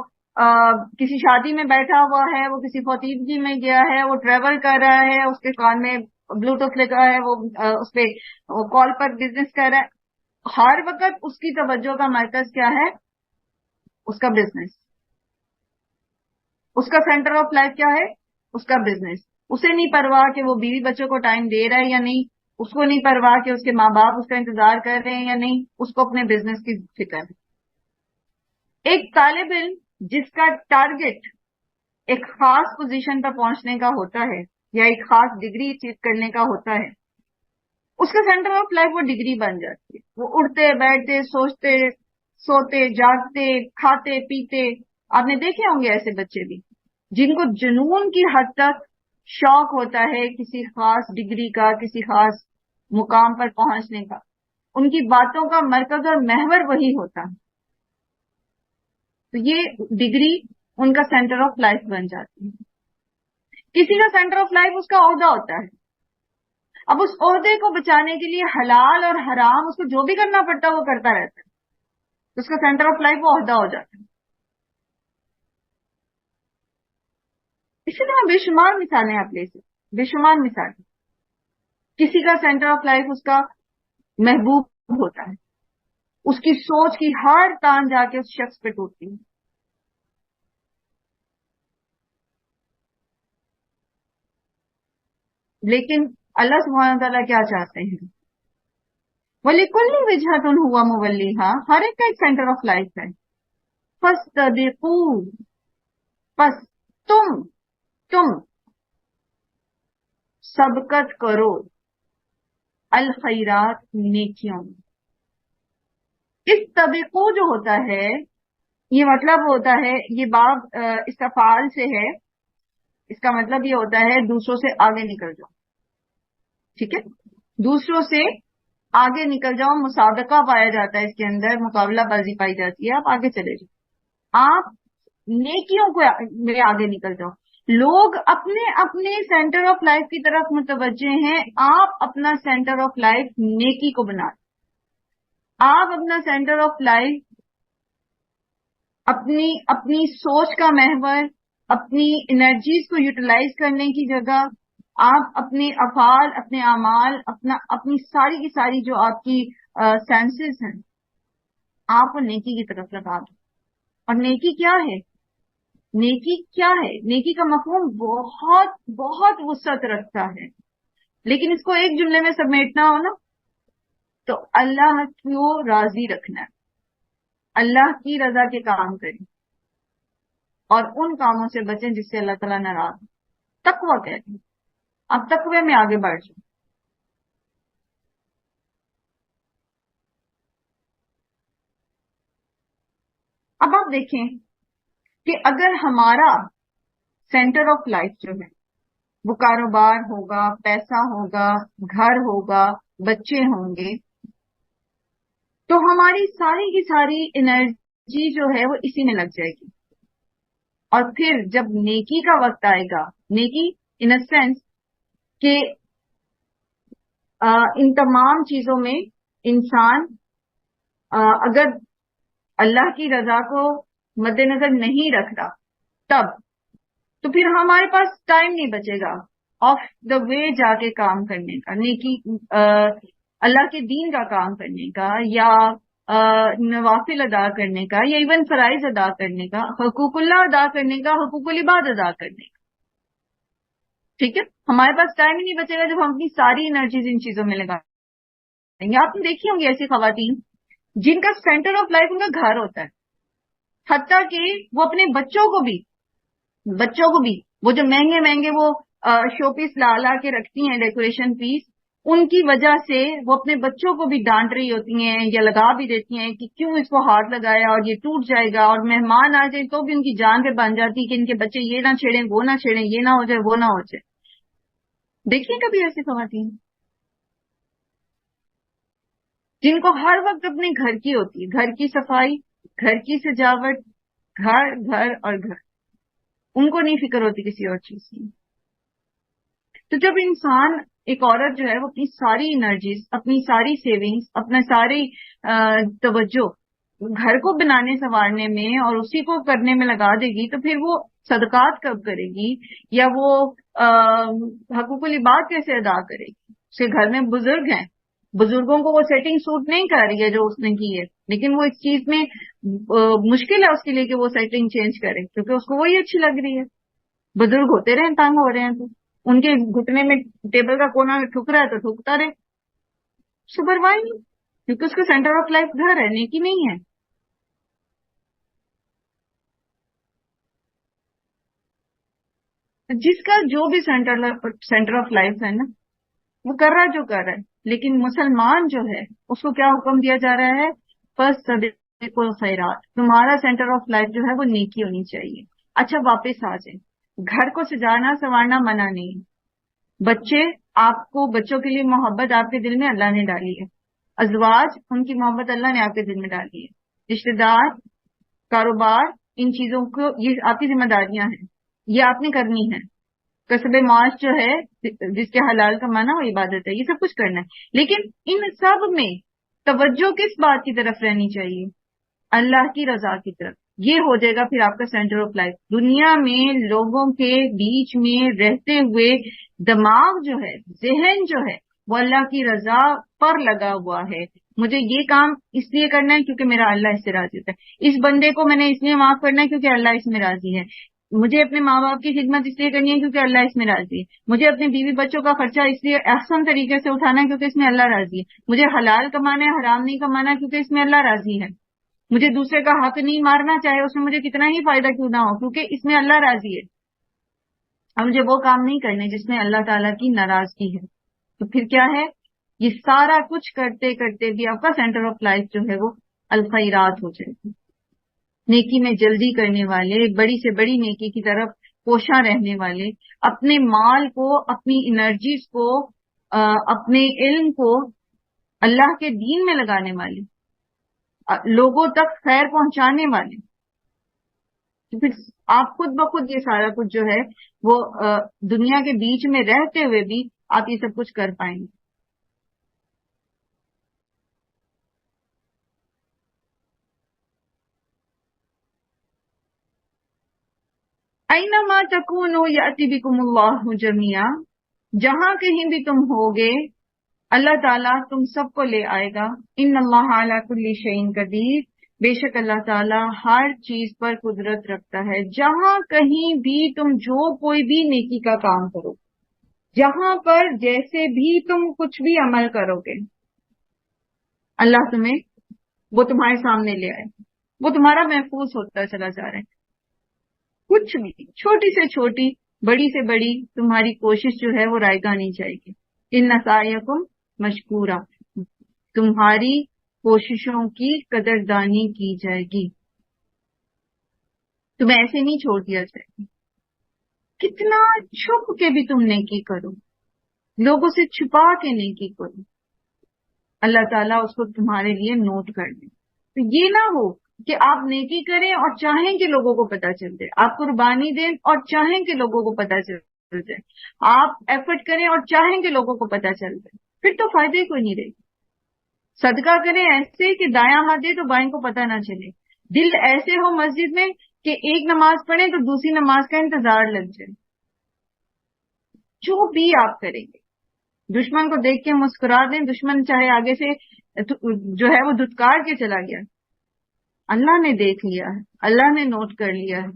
کسی شادی میں بیٹھا ہوا ہے، وہ کسی خطیبگی میں گیا ہے، وہ ٹریول کر رہا ہے، اس کے کان میں بلوٹوتھ لگا ہے، وہ اس پہ کال پر بزنس کر رہا ہے. ہر وقت اس کی توجہ کا مرکز کیا ہے؟ اس کا بزنس. اس کا سینٹر آف لائف کیا ہے؟ اس کا بزنس. اسے نہیں پرواہ کہ وہ بیوی بچوں کو ٹائم دے رہا ہے یا نہیں، اس کو نہیں پرواہ کہ اس کے ماں باپ اس کا انتظار کر رہے ہیں یا نہیں، اس کو اپنے بزنس کی فکر ہے. ایک طالب علم جس کا ٹارگٹ ایک خاص پوزیشن پر پہنچنے کا ہوتا ہے یا ایک خاص ڈگری اچیو کرنے کا ہوتا ہے، اس کا سینٹر آف لائف وہ ڈگری بن جاتی ہے. وہ اٹھتے بیٹھتے، سوچتے، سوتے، جاگتے، کھاتے پیتے. آپ نے دیکھے ہوں گے ایسے بچے بھی جن کو جنون کی حد تک شوق ہوتا ہے کسی خاص ڈگری کا، کسی خاص مقام پر پہنچنے کا. ان کی باتوں کا مرکز اور محور وہی ہوتا ہے. تو یہ ڈگری ان کا سینٹر آف لائف بن جاتی ہے. کسی کا سینٹر آف لائف اس کا عہدہ ہوتا ہے. اب اس عہدے کو بچانے کے لیے حلال اور حرام اس کو جو بھی کرنا پڑتا ہے وہ کرتا رہتا ہے. تو اس کا سینٹر آف لائف وہ عہدہ ہو جاتا ہے. اسی طرح بے شمار مثالیں آپ لے سکتے، بے شمار مثالیں. کسی کا سینٹر آف لائف اس کا محبوب ہوتا ہے، اس کی سوچ کی ہر تان جا کے اس شخص پہ ٹوٹتی ہے. لیکن اللہ سبحانہ تعالیٰ کیا چاہتے ہیں؟ وَلِكُلِّ وِجْهَةٌ هُوَ مُوَلِّيهَا، ہر ایک کا ایک سینٹر آف لائف ہے. فَاسْتَبِقُوا، پس تم سبقت کرو، الخیرات، نیکیوں. استبقوا جو ہوتا ہے یہ مطلب ہوتا ہے، یہ باب استفعال سے ہے، اس کا مطلب یہ ہوتا ہے دوسروں سے آگے نکل جاؤ. ٹھیک ہے، دوسروں سے آگے نکل جاؤ. مسابقہ پایا جاتا ہے اس کے اندر، مقابلہ بازی پائی جاتی ہے. آپ آگے چلے جاؤ، آپ نیکیوں کو میں آگے نکل جاؤ. لوگ اپنے اپنے سینٹر آف لائف کی طرف متوجہ ہیں، آپ اپنا سینٹر آف لائف نیکی کو بنا. آپ اپنا سینٹر آف لائف اپنی سوچ کا محور، اپنی انرجیز کو یوٹیلائز کرنے کی جگہ، آپ اپنے افعال، اپنے اعمال، اپنی ساری کی ساری جو آپ کی سینسز ہیں، آپ وہ نیکی کی طرف لگا دو. اور نیکی کیا ہے؟ نیکی کیا ہے؟ نیکی کا مفہوم بہت بہت وسعت رکھتا ہے، لیکن اس کو ایک جملے میں سمیٹنا ہو نا تو اللہ کو راضی رکھنا ہے، اللہ کی رضا کے کام کریں اور ان کاموں سے بچیں جس سے اللہ تعالیٰ ناراض ہے. تقویٰ کہتے ہیں. اب تقوی میں آگے بڑھ جائیں. اب آپ دیکھیں کہ اگر ہمارا سینٹر آف لائف جو ہے وہ کاروبار ہوگا، پیسہ ہوگا، گھر ہوگا، بچے ہوں گے، تو ہماری ساری کی ساری انرجی جو ہے وہ اسی میں لگ جائے گی. اور پھر جب نیکی کا وقت آئے گا، نیکی ان اے سینس کہ ان تمام چیزوں میں انسان اگر اللہ کی رضا کو مد نظر نہیں رکھ رہا، تو پھر ہمارے پاس ٹائم نہیں بچے گا آف دا وے جا کے کام کرنے کا، نیکی اللہ کے دین کا کام کرنے کا، یا نوافل ادا کرنے کا، یا ایون فرائض ادا کرنے کا، حقوق اللہ ادا کرنے کا، حقوق العباد ادا کرنے کا. ٹھیک ہے، ہمارے پاس ٹائم ہی نہیں بچے گا جب ہم اپنی ساری انرجیز ان چیزوں میں لگا دیں گے. آپ نے دیکھی ہوں گی ایسی خواتین جن کا سینٹر آف لائف ان کا گھر ہوتا ہے، حتیٰ کہ وہ اپنے بچوں کو بھی وہ جو مہنگے مہنگے وہ شو پیس لا لا کے رکھتی ہیں، ڈیکوریشن پیس، ان کی وجہ سے وہ اپنے بچوں کو بھی ڈانٹ رہی ہوتی ہیں یا لگا بھی دیتی ہیں کہ کیوں اس کو ہاتھ لگایا اور یہ ٹوٹ جائے گا، اور مہمان آ جائیں تو بھی ان کی جان پہ بن جاتی کہ ان کے بچے یہ نہ چھیڑیں، وہ نہ چھیڑیں، یہ نہ ہو جائے، وہ نہ ہو جائے. دیکھیے کبھی ایسی خواتین جن کو ہر وقت اپنے گھر کی ہوتی ہے، گھر کی صفائی، گھر کی سجاوٹ، گھر اور گھر، ان کو نہیں فکر ہوتی کسی اور چیز کی. تو جب انسان، ایک عورت جو ہے وہ اپنی ساری انرجیز، اپنی ساری سیونگز، اپنا ساری توجہ گھر کو بنانے سنوارنے میں اور اسی کو کرنے میں لگا دے گی، تو پھر وہ صدقات کب کرے گی، یا وہ حقوق العباد کیسے ادا کرے گی؟ اس کے گھر میں بزرگ ہیں، بزرگوں کو وہ سیٹنگ سوٹ نہیں کر رہی ہے جو اس نے کی ہے، لیکن وہ اس چیز میں مشکل ہے اس کے لیے کہ وہ سیٹنگ چینج کرے، کیونکہ اس کو وہی اچھی لگ رہی ہے. بزرگ ہوتے رہے، تنگ ہو رہے ہیں، تو ان کے گھٹنے میں ٹیبل کا کونا ٹھک رہا ہے تو ٹھکتا رہے، سپروائی نہیں، کیونکہ اس کا سینٹر آف لائف گھر ہے، نیکی نہیں ہے. جس کا جو بھی سینٹر آف لائف ہے نا، وہ کر رہا ہے جو کر رہا ہے، لیکن مسلمان جو ہے اس کو کیا حکم دیا جا رہا ہے؟ فاستبقوا الخیرات، تمہارا سینٹر آف لائف جو ہے وہ نیکی ہونی چاہیے. اچھا واپس آ جائیں، گھر کو سجانا سنوارنا منع نہیں. بچوں کے لیے محبت آپ کے دل میں اللہ نے ڈالی ہے، ازواج ان کی محبت اللہ نے آپ کے دل میں ڈالی ہے، رشتے دار، کاروبار، ان چیزوں کو یہ آپ کی ذمہ داریاں ہیں، یہ آپ نے کرنی ہے. کسب معاش جو ہے جس کے حلال کمانا وہ عبادت ہے، یہ سب کچھ کرنا ہے. لیکن ان سب میں توجہ کس بات کی طرف رہنی چاہیے؟ اللہ کی رضا کی طرف. یہ ہو جائے گا پھر آپ کا سینٹر آف لائف. دنیا میں لوگوں کے بیچ میں رہتے ہوئے دماغ جو ہے، ذہن جو ہے، وہ اللہ کی رضا پر لگا ہوا ہے. مجھے یہ کام اس لیے کرنا ہے کیونکہ میرا اللہ اس سے راضی ہوتا ہے، اس بندے کو میں نے اس لیے معاف کرنا ہے کیونکہ اللہ اس میں راضی ہے، مجھے اپنے ماں باپ کی خدمت اس لیے کرنی ہے کیونکہ اللہ اس میں راضی ہے، مجھے اپنے بیوی بچوں کا خرچہ اس لیے احسن طریقے سے اٹھانا ہے کیونکہ اس میں اللہ راضی ہے، مجھے حلال کمانا ہے، حرام نہیں کمانا کیونکہ اس میں اللہ راضی ہے، مجھے دوسرے کا حق نہیں مارنا چاہے اس میں مجھے کتنا ہی فائدہ کیوں نہ ہو کیونکہ اس میں اللہ راضی ہے. اب مجھے وہ کام نہیں کرنے جس میں اللہ تعالیٰ کی ناراضگی ہے. تو پھر کیا ہے؟ یہ سارا کچھ کرتے کرتے بھی آپ کا سینٹر آف لائف جو ہے وہ الخیرات ہو جائے گی. نیکی میں جلدی کرنے والے، بڑی سے بڑی نیکی کی طرف کوشاں رہنے والے، اپنے مال کو، اپنی انرجیز کو، اپنے علم کو اللہ کے دین میں لگانے والے، لوگوں تک خیر پہنچانے والے. تو پھر آپ خود بخود یہ سارا کچھ جو ہے وہ دنیا کے بیچ میں رہتے ہوئے بھی آپ یہ سب کچھ کر پائیں گے. اینما تکونوا یأتی بکم اللہ جمیعا، جہاں کہیں بھی تم ہوگے اللہ تعالیٰ تم سب کو لے آئے گا. ان اللہ علی کل شیء قدیر، بے شک اللہ تعالیٰ ہر چیز پر قدرت رکھتا ہے. جہاں کہیں بھی تم جو کوئی بھی نیکی کا کام کرو، جہاں پر جیسے بھی تم کچھ بھی عمل کرو گے، اللہ تمہیں وہ تمہارے سامنے لے آئے، وہ تمہارا محفوظ ہوتا چلا جا رہا ہے. کچھ بھی چھوٹی سے چھوٹی، بڑی سے بڑی تمہاری کوشش جو ہے وہ رائگاں نہیں جائے گی. ان سعیکم مشکورا، تمہاری کوششوں کی قدردانی کی جائے گی، تمہیں ایسے نہیں چھوڑ دیا جائے گا. کتنا چھپ کے بھی تم نیکی کرو، لوگوں سے چھپا کے نیکی کرو، اللہ تعالیٰ اس کو تمہارے لیے نوٹ کر لے. تو یہ نہ ہو کہ آپ نیکی کریں اور چاہیں کہ لوگوں کو پتہ چل جائے، آپ قربانی دیں اور چاہیں کہ لوگوں کو پتہ چل جائے، آپ ایفرٹ کریں اور چاہیں کہ لوگوں کو پتہ چل جائے، پھر تو فائدہ ہی کوئی نہیں رہے. صدقہ کریں ایسے کہ دایاں ہاتھ دے تو بائیں کو پتہ نہ چلے، دل ایسے ہو مسجد میں کہ ایک نماز پڑھیں تو دوسری نماز کا انتظار لگ جائے. جو بھی آپ کریں گے دشمن کو دیکھ کے مسکرا دیں. دشمن چاہے آگے سے جو ہے وہ دھتکار کے چلا گیا, اللہ نے دیکھ لیا ہے, اللہ نے نوٹ کر لیا ہے.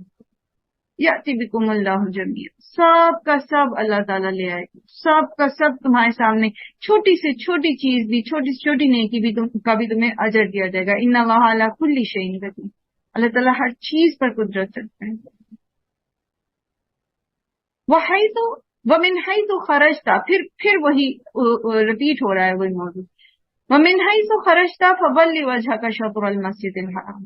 یاتی بکم اللہ جمیعا, سب کا سب اللہ تعالیٰ لے آئے گا, سب کا سب تمہارے سامنے. چھوٹی سے چھوٹی چیز بھی, چھوٹی سے چھوٹی نیکی بھی کا بھی تمہیں اجر دیا جائے گا. ان اللہ علی کل شیء قدیر, اللہ تعالیٰ ہر چیز پر قدرت رکھتا ہے. وحیث ومن حیث خرجتا, پھر وہی ریپیٹ ہو رہا ہے وہی موضوع. ومن حیث خرجتا فولی وجہک شطر المسجد الحرام,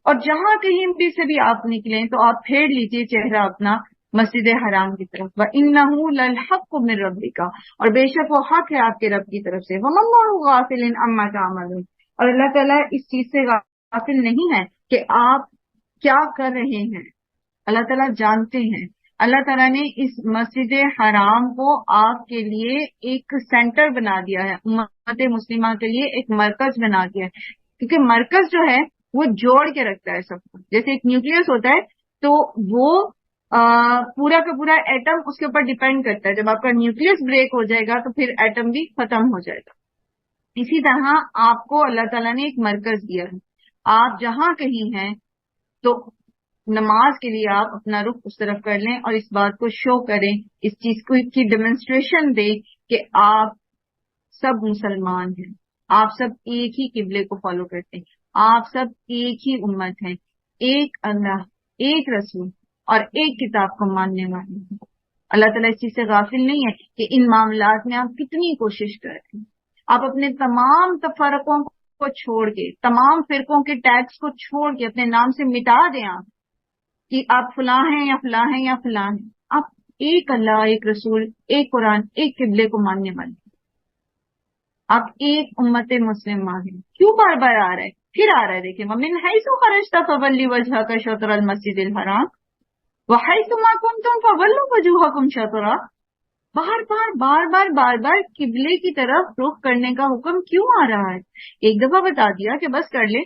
اور جہاں کہیں بھی سے بھی آپ نکلیں تو آپ پھیر لیجئے چہرہ اپنا مسجد حرام کی طرف. وَإِنَّهُ لَلْحَقُّ مِن رَبِّكَ, اور بے شک وہ حق ہے آپ کے رب کی طرف سے. وَمَا اللَّهُ غَافِلٍ عَمَّا تَعْمَلُونَ, اور اللہ تعالیٰ اس چیز سے غافل نہیں ہے کہ آپ کیا کر رہے ہیں. اللہ تعالیٰ جانتے ہیں. اللہ تعالیٰ نے اس مسجد حرام کو آپ کے لیے ایک سینٹر بنا دیا ہے, امت مسلمہ کے لیے ایک مرکز بنا دیا ہے. کیونکہ مرکز جو ہے وہ جوڑ کے رکھتا ہے سب کو. جیسے ایک نیوکلیس ہوتا ہے تو وہ پورا کا پورا ایٹم اس کے اوپر ڈیپینڈ کرتا ہے. جب آپ کا نیوکلیس بریک ہو جائے گا تو پھر ایٹم بھی ختم ہو جائے گا. اسی طرح آپ کو اللہ تعالیٰ نے ایک مرکز دیا ہے. آپ جہاں کہیں ہیں تو نماز کے لیے آپ اپنا رخ اس طرف کر لیں اور اس بات کو شو کریں, اس چیز کو کی ڈیمونسٹریشن دیں کہ آپ سب مسلمان ہیں, آپ سب ایک ہی قبلے کو فالو کرتے ہیں, آپ سب ایک ہی امت ہیں, ایک اللہ, ایک رسول اور ایک کتاب کو ماننے والے ہیں. اللہ تعالیٰ اس چیز سے غافل نہیں ہے کہ ان معاملات میں آپ کتنی کوشش کر رہے ہیں. آپ اپنے تمام تفرقوں کو چھوڑ کے, تمام فرقوں کے ٹیگس کو چھوڑ کے اپنے نام سے مٹا دیں آپ کہ آپ فلاں ہیں یا فلاں ہیں یا فلاں ہیں. آپ ایک اللہ, ایک رسول, ایک قرآن, ایک قبلے کو ماننے والے, آپ ایک امت مسلمہ ہیں. کیوں بار بار آ رہا ہے, پھر آ رہا ہے, دیکھیں وَمِنْ حَيْثُ خَرَجْتَ فَوَلِّ وَجْهَكَ شَطْرَ الْمَسْجِدِ الْحَرَامِ وَحَيْثُ مَا كُنْتُمْ فَوَلُّوا وُجُوهَكُمْ شَطْرَهُ. بار بار قبلے کی طرف رخ کرنے کا حکم کیوں آ رہا ہے؟ ایک دفعہ بتا دیا کہ بس کر لیں,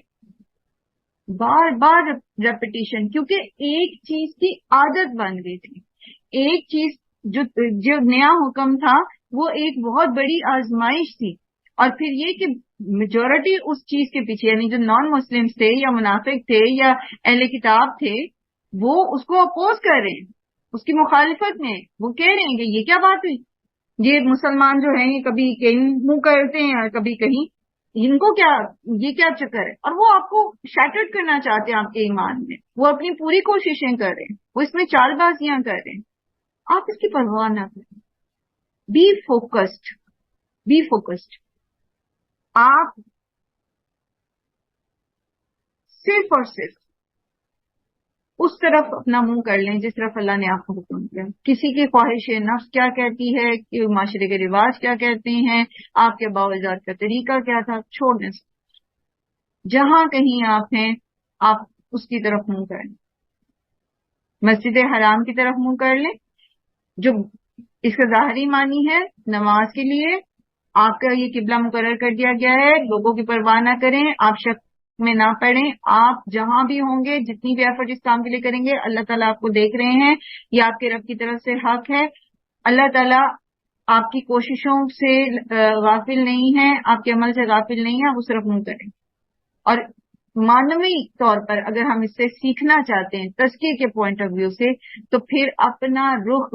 بار بار ریپیٹیشن, کیونکہ ایک چیز کی عادت بن گئی تھی. ایک چیز جو نیا حکم تھا وہ ایک بہت بڑی آزمائش تھی, اور پھر یہ کہ میجورٹی اس چیز کے پیچھے, یعنی جو نان مسلم تھے یا منافق تھے یا اہل کتاب تھے, وہ اس کو اپوز کر رہے ہیں, اس کی مخالفت میں. وہ کہہ رہے ہیں کہ یہ کیا بات ہوئی, یہ مسلمان جو ہیں یہ کبھی کہیں منہ کرتے ہیں اور کبھی کہیں, ان کو کیا, یہ کیا چکر ہے. اور وہ آپ کو شیٹرڈ کرنا چاہتے ہیں آپ کے ایمان میں. وہ اپنی پوری کوششیں کر رہے ہیں, وہ اس میں چال بازیاں کر رہے ہیں. آپ اس کی پرواہ نہ کریں. Be focused, be focused. آپ صرف اور صرف اس طرف اپنا منہ کر لیں جس طرف اللہ نے آپ کو حکم دیا. کسی کی خواہش نفس کیا کہتی ہے, کہ معاشرے کے رواج کیا کہتے ہیں, آپ کے باوجات کا طریقہ کیا تھا, چھوڑنے سے جہاں کہیں آپ ہیں آپ اس کی طرف منہ کر لیں. مسجد حرام کی طرف منہ کر لیں, جو اس کا ظاہری معنی ہے نماز کے لیے آپ کا یہ قبلہ مقرر کر دیا گیا ہے. لوگوں کی پرواہ نہ کریں, آپ شک میں نہ پڑیں. آپ جہاں بھی ہوں گے, جتنی بھی ایفرٹ اس کام کے لیے کریں گے, اللہ تعالیٰ آپ کو دیکھ رہے ہیں. یہ آپ کے رب کی طرف سے حق ہے. اللہ تعالیٰ آپ کی کوششوں سے غافل نہیں ہے, آپ کے عمل سے غافل نہیں ہے. آپ اس طرف منہ کریں. اور معنوی طور پر اگر ہم اس سے سیکھنا چاہتے ہیں تزکیے کے پوائنٹ آف ویو سے, تو پھر اپنا رخ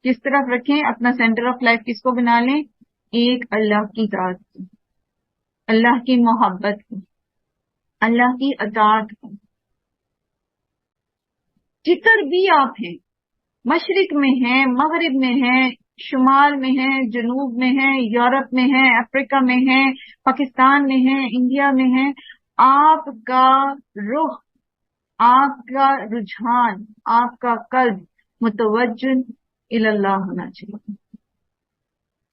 کس طرف رکھیں, اپنا سینٹر آف لائف کس کو بنا لیں, ایک اللہ کی ذات کو, اللہ کی محبت کو, اللہ کی اطاعت کو. جدھر بھی آپ ہیں, مشرق میں ہیں, مغرب میں ہیں, شمال میں ہیں, جنوب میں ہیں, یورپ میں ہیں, افریقہ میں ہیں, پاکستان میں ہیں, انڈیا میں ہیں, آپ کا رخ, آپ کا رجحان, آپ کا قلب متوجہ اللہ ہونا چاہیے,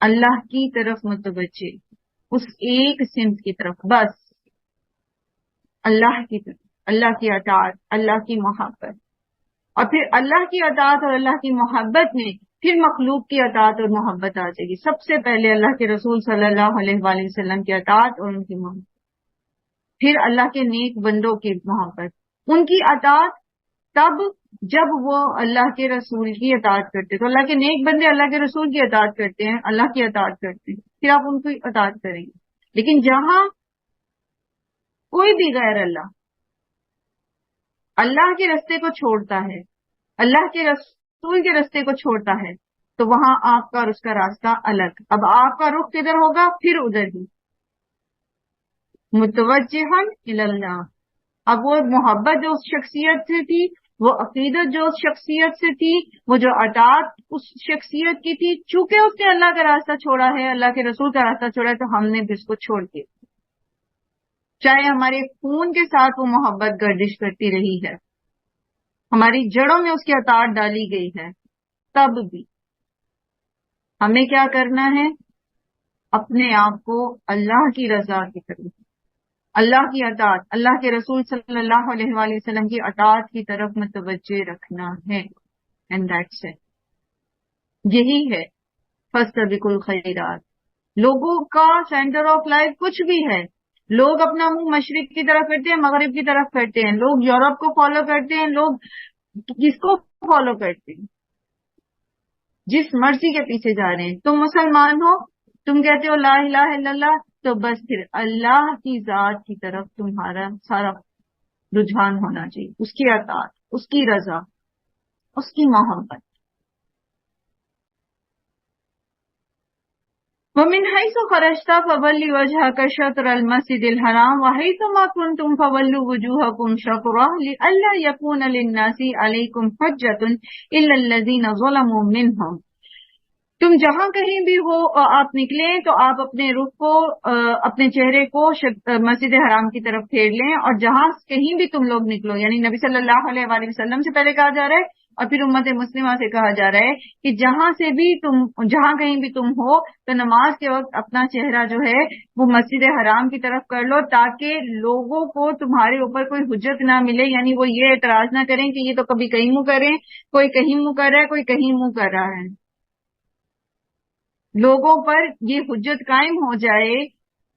اللہ کی طرف متوجہ, اس ایک سمت کی طرف, بس اللہ کی طرف, اللہ کی اطاعت, اللہ کی محبت. اور پھر اللہ کی اطاعت اور اللہ کی محبت میں پھر مخلوق کی اطاعت اور محبت آ جائے گی. سب سے پہلے اللہ کے رسول صلی اللہ علیہ وآلہ وسلم کی اطاعت اور ان کی محبت, پھر اللہ کے نیک بندوں کی محبت, ان کی اطاعت تب جب وہ اللہ کے رسول کی اطاعت کرتے. تو اللہ کے نیک بندے اللہ کے رسول کی اطاعت کرتے ہیں, اللہ کی اطاعت کرتے ہیں, پھر آپ ان کی اطاعت کریں گے. لیکن جہاں کوئی بھی غیر اللہ کے رستے کو چھوڑتا ہے, اللہ کے رسول کے رستے کو چھوڑتا ہے, تو وہاں آپ کا اور اس کا راستہ الگ. اب آپ کا رخ کدھر ہوگا؟ پھر ادھر ہی, متوجہن الی اللہ. اب وہ محبت جو اس شخصیت سے تھی, وہ عقیدت جو اس شخصیت سے تھی, وہ جو اطاعت اس شخصیت کی تھی, چونکہ اس نے اللہ کا راستہ چھوڑا ہے, اللہ کے رسول کا راستہ چھوڑا ہے, تو ہم نے بھی اس کو چھوڑ دیا. چاہے ہمارے خون کے ساتھ وہ محبت گردش کرتی رہی ہے, ہماری جڑوں میں اس کی اطاعت ڈالی گئی ہے, تب بھی ہمیں کیا کرنا ہے؟ اپنے آپ کو اللہ کی رضا کی طرف, اللہ کی اطاعت, اللہ کے رسول صلی اللہ علیہ وآلہ وسلم کی اطاعت کی طرف متوجہ رکھنا ہے. And that's it. یہی ہے فاستبقوا الخیرات. لوگوں کا سینٹر آف لائف کچھ بھی ہے. لوگ اپنا منہ مشرق کی طرف کرتے ہیں, مغرب کی طرف کرتے ہیں. لوگ یورپ کو فالو کرتے ہیں, لوگ کس کو فالو کرتے ہیں؟ جس مرضی کے پیچھے جا رہے ہیں. تم مسلمان ہو, تم کہتے ہو لا الہ الا اللہ, تو بس پھر اللہ کی ذات کی طرف تمہارا سارا رجحان ہونا چاہیے, اس کی اطاعت, اس کی رضا, اس کی محبت. وَمِنْ حَيْثُ خَرَجْتَ فَوَلِّ وَجْهَكَ شَطْرَ الْمَسْجِدِ الْحَرَامِ وَحَيْثُ مَا كُنْتُمْ فَوَلُّوا وُجُوهَكُمْ شَطْرَهُ لِئَلَّا يَكُونَ لِلنَّاسِ عَلَيْكُمْ حُجَّةٌ إِلَّا الَّذِينَ ظَلَمُوا مِنْهُمْ. تم جہاں کہیں بھی ہو آپ نکلیں تو آپ اپنے رخ کو, اپنے چہرے کو مسجد حرام کی طرف پھیر لیں, اور جہاں کہیں بھی تم لوگ نکلو, یعنی نبی صلی اللہ علیہ وآلہ وسلم سے پہلے کہا جا رہا ہے, اور پھر امت مسلمہ سے کہا جا رہا ہے کہ جہاں کہیں بھی تم ہو تو نماز کے وقت اپنا چہرہ جو ہے وہ مسجد حرام کی طرف کر لو, تاکہ لوگوں کو تمہارے اوپر کوئی حجت نہ ملے, یعنی وہ یہ اعتراض نہ کریں کہ یہ تو کبھی کہیں منہ کریں, کوئی کہیں منہ کر رہا ہے, کوئی کہیں منہ کر رہا ہے. لوگوں پر یہ حجت قائم ہو جائے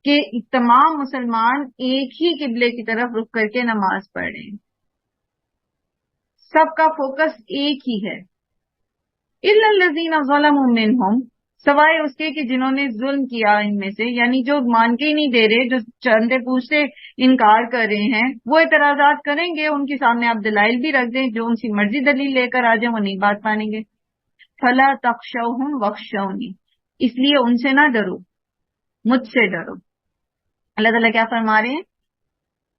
کہ تمام مسلمان ایک ہی قبلے کی طرف رخ کر کے نماز پڑھ رہے ہیں, سب کا فوکس ایک ہی ہے. اِلَّا الَّذِينَ ظَلَمُوا مِنْهُمْ, سوائے اس کے کہ جنہوں نے ظلم کیا ان میں سے, یعنی جو مان کے ہی نہیں دے رہے, جو چندے پوچھتے انکار کر رہے ہیں, وہ اعتراضات کریں گے, ان کے سامنے آپ دلائل بھی رکھ دیں, جو ان کی مرضی دلیل لے کر آ جائیں وہ نہیں بات مانیں گے. فَلَا تَخْشَوْهُمْ وَاخْشَوْنِي, اس لیے ان سے نہ ڈرو, مجھ سے ڈرو. اللہ تعالیٰ کیا فرما رہے ہیں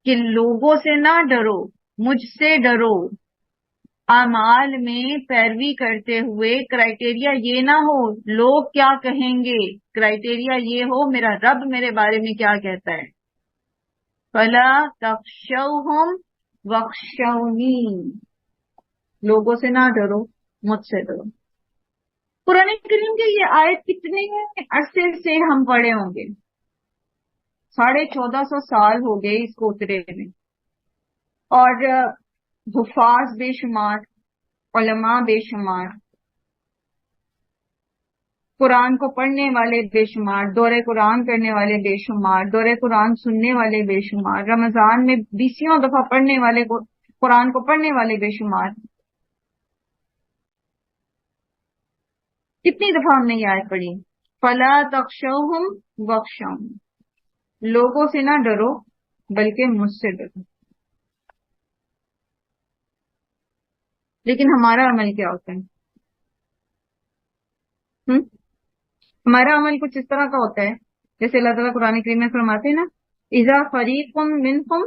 کہ لوگوں سے نہ ڈرو, مجھ سے ڈرو. اعمال میں پیروی کرتے ہوئے کرائٹیریا یہ نہ ہو لوگ کیا کہیں گے, کرائٹیریا یہ ہو میرا رب میرے بارے میں کیا کہتا ہے. فَلَا تَخْشَوْهُمْ وَاخْشَوْنِي, لوگوں سے نہ ڈرو, مجھ سے ڈرو. قرآن کریم کے یہ آیت کتنے عرصے سے ہم پڑھے ہوں گے؟ 1450 سال ہو گئے اس کو اترے میں, اور حفاظ بے شمار, علماء بے شمار, قرآن کو پڑھنے والے بے شمار, دورہ قرآن کرنے والے بے شمار, دورہ قرآن سننے والے بے شمار, رمضان میں 20 دفعہ پڑھنے والے, قرآن کو پڑھنے والے بے شمار. کتنی دفعہ ہم نے یہ آیت پڑھی؟ فَلَا تَخْشَوْهُمْ وَاخْشَوْنِي, لوگوں سے نہ ڈرو بلکہ مجھ سے ڈرو. لیکن ہمارا عمل کیا ہوتا ہے؟ ہمارا عمل کچھ اس طرح کا ہوتا ہے جیسے اللہ تعالیٰ قرآن کریم میں فرماتے ہیں نا, اِذَا فَرِيقٌ مِّنْهُمْ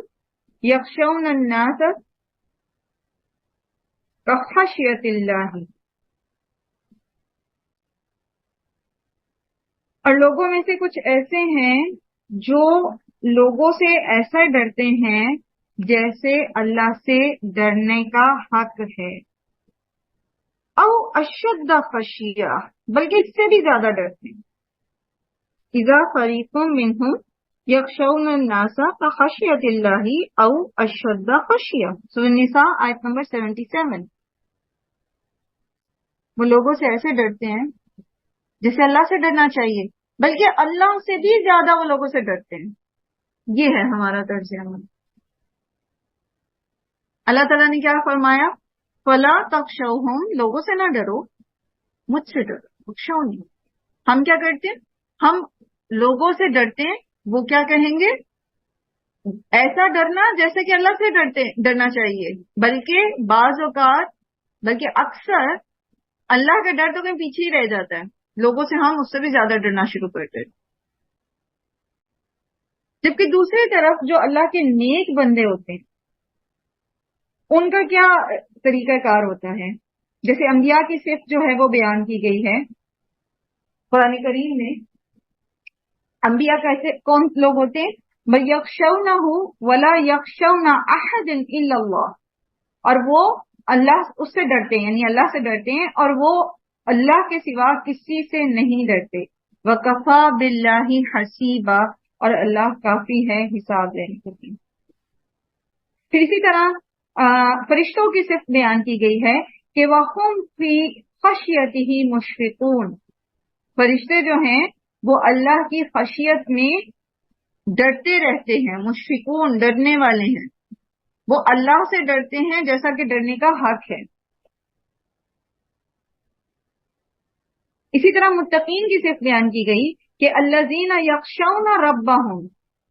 يَخْشَوْنَ النَّاسَ كَخَشْيَةِ اللَّهِ, اور لوگوں میں سے کچھ ایسے ہیں جو لوگوں سے ایسا ڈرتے ہیں جیسے اللہ سے ڈرنے کا حق ہے. او اشد خشیہ, بلکہ اس سے بھی زیادہ ڈرتے ہیں. اذا فریق منہم یخشون الناس کخشیۃ اللہ او اشد خشیہ, سورۃ النساء آیت نمبر 77. وہ لوگوں سے ایسے ڈرتے ہیں جیسے اللہ سے ڈرنا چاہیے, بلکہ اللہ سے بھی زیادہ وہ لوگوں سے ڈرتے ہیں. یہ ہے ہمارا طرز عمل. اللہ تعالیٰ نے کیا فرمایا؟ فلا تخشوہم، لوگوں سے نہ ڈرو، مجھ سے ڈرو، خشونی۔ ہم کیا کرتے ہیں؟ ہم لوگوں سے ڈرتے ہیں، وہ کیا کہیں گے؟ ایسا ڈرنا جیسے کہ اللہ سے ڈرنا چاہیے، بلکہ بعض اوقات، بلکہ اکثر اللہ کا ڈر تو کہیں پیچھے ہی رہ جاتا ہے، لوگوں سے ہم اس سے بھی زیادہ ڈرنا شروع کرتے ہیں۔ جبکہ دوسری طرف جو اللہ کے نیک بندے ہوتے ہیں ان کا کیا طریقہ کار ہوتا ہے؟ جیسے انبیاء کی صفت جو ہے وہ بیان کی گئی ہے قرآن کریم میں۔ انبیاء کیسے کون لوگ ہوتے ہیں؟ وَيَخْشَوْنَهُ وَلَا يَخْشَوْنَ أَحَدًا إِلَّا اللَّهُ، اور وہ اللہ اس سے ڈرتے ہیں، یعنی اللہ سے ڈرتے ہیں، اور وہ اللہ کے سوا کسی سے نہیں ڈرتے۔ وَكَفَى بِاللَّهِ حَسِيبًا، اور اللہ کافی ہے حساب لینے کے لیے۔ پھر اسی طرح فرشتوں کی صفت بیان کی گئی ہے کہ وَهُمْ فِي خَشْيَتِهِ مُشْفِقُونَ، فرشتے جو ہیں وہ اللہ کی خشیت میں ڈرتے رہتے ہیں، مشفقون ڈرنے والے ہیں، وہ اللہ سے ڈرتے ہیں جیسا کہ ڈرنے کا حق ہے۔ اسی طرح متقین کی صفت بیان کی گئی کہ الذین یخشون ربہم،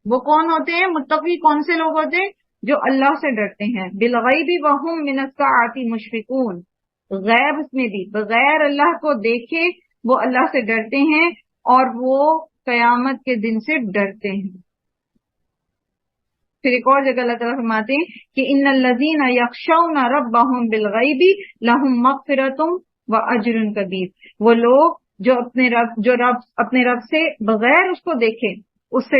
وہ کون ہوتے ہیں؟ متقی کون سے لوگ ہوتے ہیں؟ جو اللہ سے ڈرتے ہیں۔ بالغیب وہم من الساعۃ مشفقون، غیب میں بھی بغیر اللہ کو دیکھے وہ اللہ سے ڈرتے ہیں اور وہ قیامت کے دن سے ڈرتے ہیں۔ پھر ایک اور جگہ اللہ تعالیٰ فرماتے ہیں کہ ان الذین یخشون ربہم بالغیب لہم مغفرۃ واجر کبیر، وہ لوگ جو اپنے رب سے بغیر اس کو دیکھے اس سے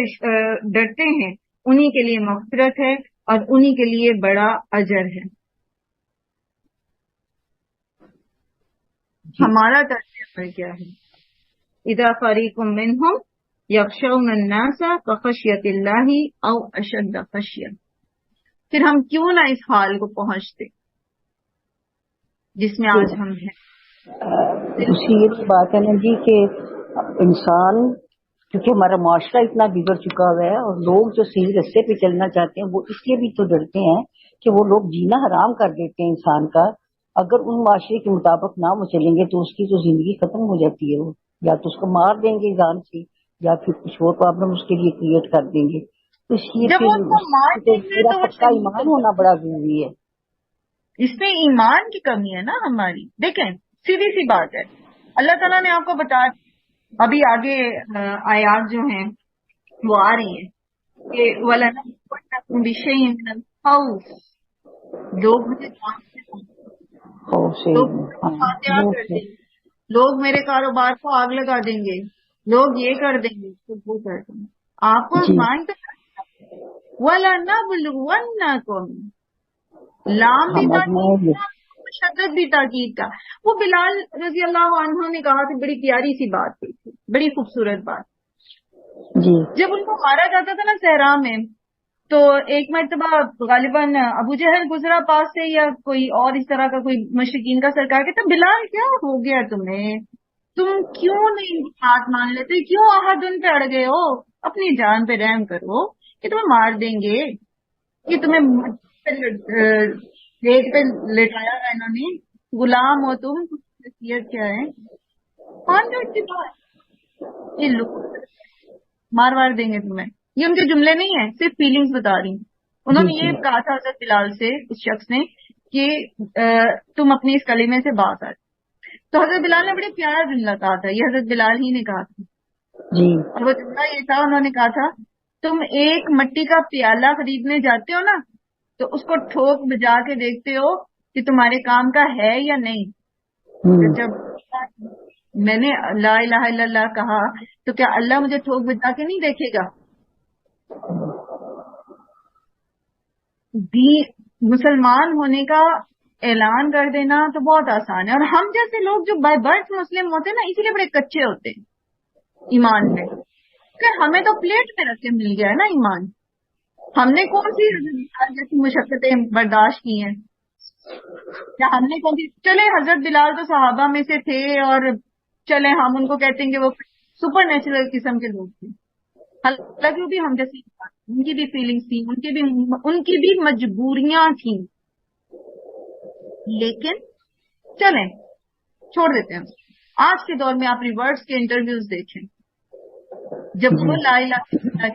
ڈرتے ہیں، انہی کے لیے مغفرت ہے اور انہی کے لیے بڑا اجر ہے۔ ہمارا طرز عمل کیا ہے؟ اذا فریق منہم یخشون الناس کخشیۃ اللہ او اشد خشیہ۔ پھر ہم کیوں نہ اس حال کو پہنچتے جس میں آج ہم ہیں؟ دوسری یہ بات ہے نا جی کہ انسان، کیونکہ ہمارا معاشرہ اتنا بگڑ چکا ہوا ہے اور لوگ جو صحیح رستے پہ چلنا چاہتے ہیں وہ اس لیے بھی تو ڈرتے ہیں کہ وہ لوگ جینا حرام کر دیتے ہیں انسان کا۔ اگر ان معاشرے کے مطابق نہ وہ چلیں گے تو اس کی جو زندگی ختم ہو جاتی ہے، وہ یا تو اس کو مار دیں گے جان سے یا پھر کچھ اور پرابلم اس کے لیے کریٹ کر دیں گے۔ تو اس لیے جب ان کو مار دیں گے میرا تو پکا ایمان ہونا بڑا ضروری ہے۔ اس میں ایمان کی کمی ہے نا ہماری۔ دیکھیں سیدھی سی بات ہے، اللہ تعالیٰ نے آپ کو بتا، ابھی آگے آیات جو ہیں وہ آ رہی ہیں کہ وَلَنَبْلُوَنَّكُم بِشَيْءٍ مِّنَ الْخَوْفِ، لوگ مجھے کر دیں گے، لوگ میرے کاروبار کو آگ لگا دیں گے، لوگ یہ کر دیں گے، وہ کر دیں گے، آپ کو آزمائیں تو وَلَنَبْلُوَنَّكُم، لام بھی تاکید کا، شدت بھی تاکید کا۔ وہ بلال رضی اللہ عنہ نے کہا کہ بڑی پیاری سی بات تھی، بڑی خوبصورت بات۔ جی جب ان کو مارا جاتا تھا نا صحرا میں، تو ایک مرتبہ غالباً ابو جہل گزرا پاس سے یا کوئی اور اس طرح کا کوئی مشرکین کا سرکار، کہتا بلال کیا ہو گیا تمہیں، تم کیوں نہیں بات مان لیتے، کیوں عہد ان پہ اڑ گئے ہو، اپنی جان پہ رحم کرو کہ تمہیں مار دیں گے، کہ تمہیں ریت پہ لٹایا ہے انہوں نے، غلام ہو تم، حیثیت کیا ہے، مان جاؤ کی بات، یہ لوگ مار وار دیں گے تمہیں۔ یہ ان کے جملے نہیں ہیں، صرف فیلنگز بتا رہی ہیں۔ انہوں نے یہ کہا تھا حضرت بلال سے، اس شخص نے، کہ تم اپنی اس کلمے سے باز آ۔ تو حضرت بلال نے بڑے پیارا جملہ کہا تھا، یہ حضرت بلال ہی نے کہا تھا جی، اور وہ جملہ یہ تھا، انہوں نے کہا تھا تم ایک مٹی کا پیالہ خریدنے جاتے ہو نا تو اس کو ٹھوک بجا کے دیکھتے ہو کہ تمہارے کام کا ہے یا نہیں۔ تو جب میں نے لا الہ الا اللہ کہا تو کیا اللہ مجھے ٹھوک بجا کے نہیں دیکھے گا؟ مسلمان ہونے کا اعلان کر دینا تو بہت آسان ہے، اور ہم جیسے لوگ جو بائی برتھ مسلم ہوتے ہیں نا، اسی لیے بڑے کچے ہوتے ہیں ایمان میں، کہ ہمیں تو پلیٹ میں رکھ کے مل گیا ہے نا ایمان۔ ہم نے کون سی جیسی مشقتیں برداشت کی ہیں، یا ہم نے کون سی، چلے حضرت بلال تو صحابہ میں سے تھے اور چلے ہم ان کو کہتے ہیں کہ وہ سپر نیچرل قسم کے لوگ تھے، حالانکہ وہ بھی ہم جیسی، ان کی بھی فیلنگس تھیں، ان کی بھی مجبوریاں تھیں، لیکن چلیں چھوڑ دیتے ہیں. آج کے دور میں آپ ریورس کے انٹرویوز دیکھیں, جب وہ لا الہ الا اللہ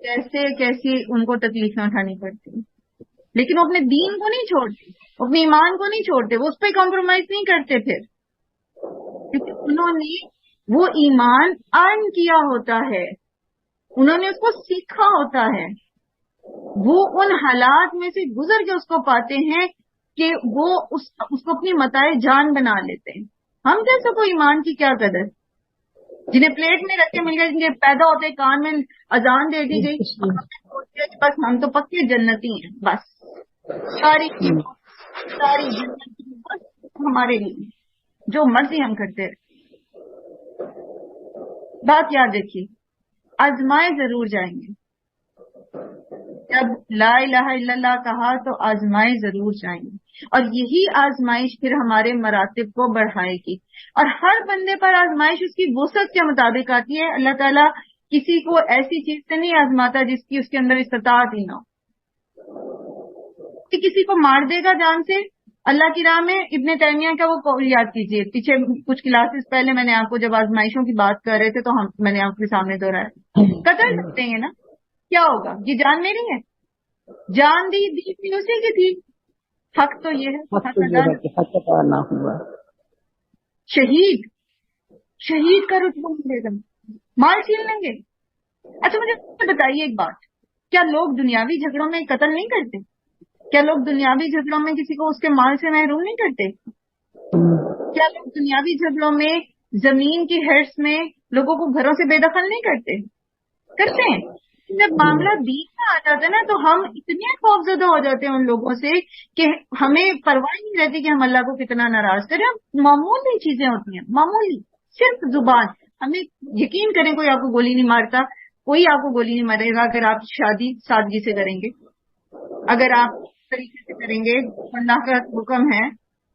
کہتے کیسی ان کو تکلیفیں اٹھانی پڑتی ہیں, لیکن وہ اپنے دین کو نہیں چھوڑتے, اپنے ایمان کو نہیں چھوڑتے, وہ اس پہ کمپرومائز نہیں کرتے پھر, کیونکہ انہوں نے وہ ایمان ارن کیا ہوتا ہے, انہوں نے اس کو سیکھا ہوتا ہے, وہ ان حالات میں سے گزر کے اس کو پاتے ہیں کہ وہ اس کو اپنی متاع جان بنا لیتے ہیں. ہم جیسے کو ایمان کی کیا قدر, جنہیں پلیٹ میں رکھ کے مل گئے, جنہیں پیدا ہوتے کان میں اذان دے دی گئی, بس ہم تو پکے جنتی ہیں, بس ساری جنتی بس ہمارے لیے جو مرضی ہم کرتے رہے. بات یاد رکھیے, آزمائے ضرور جائیں گے. جب لا الہ الا اللہ کہا تو آزمائے ضرور جائیں گے, اور یہی آزمائش پھر ہمارے مراتب کو بڑھائے گی, اور ہر بندے پر آزمائش اس کی وسعت کے مطابق آتی ہے. اللہ تعالیٰ کسی کو ایسی چیز سے نہیں آزماتا جس کی اس کے اندر استطاعت ہی نہ ہو. کسی کو مار دے گا جان سے اللہ کی راہ میں. ابن تیمیہ کا وہ قول یاد کیجئے, پیچھے کچھ کلاسز پہلے میں نے آپ کو جب آزمائشوں کی بات کر رہے تھے تو میں نے آپ کے سامنے دہرایا, قتل کرتے ہیں نا, کیا ہوگا, یہ جان میری ہے, جان دی اسی کی تھی, حق تو یہ ہے حق نہ ہوا. شہید کا رتبہ ملے گا, مال چھین لیں گے. اچھا مجھے بتائیے ایک بات, کیا لوگ دنیاوی جھگڑوں میں قتل نہیں کرتے؟ کیا لوگ دنیاوی جھگڑوں میں کسی کو اس کے مال سے محروم نہیں کرتے؟ کیا لوگ دنیاوی جھگڑوں میں زمین کی ہرس میں لوگوں کو گھروں سے بے دخل نہیں کرتے؟ کرتے ہیں. جب معاملہ دین کا آ جاتا ہے نا تو ہم اتنے خوفزدہ ہو جاتے ہیں ان لوگوں سے کہ ہمیں پرواہ نہیں رہتی کہ ہم اللہ کو کتنا ناراض کریں. معمولی چیزیں ہوتی ہیں, معمولی, صرف زبان. ہمیں یقین کریں کوئی آپ کو گولی نہیں مارتا, کوئی آپ کو گولی نہیں مارے گا اگر آپ شادی سادگی سے کریں گے, اگر آپ طریقے سے کریں گے, اللہ کا حکم ہے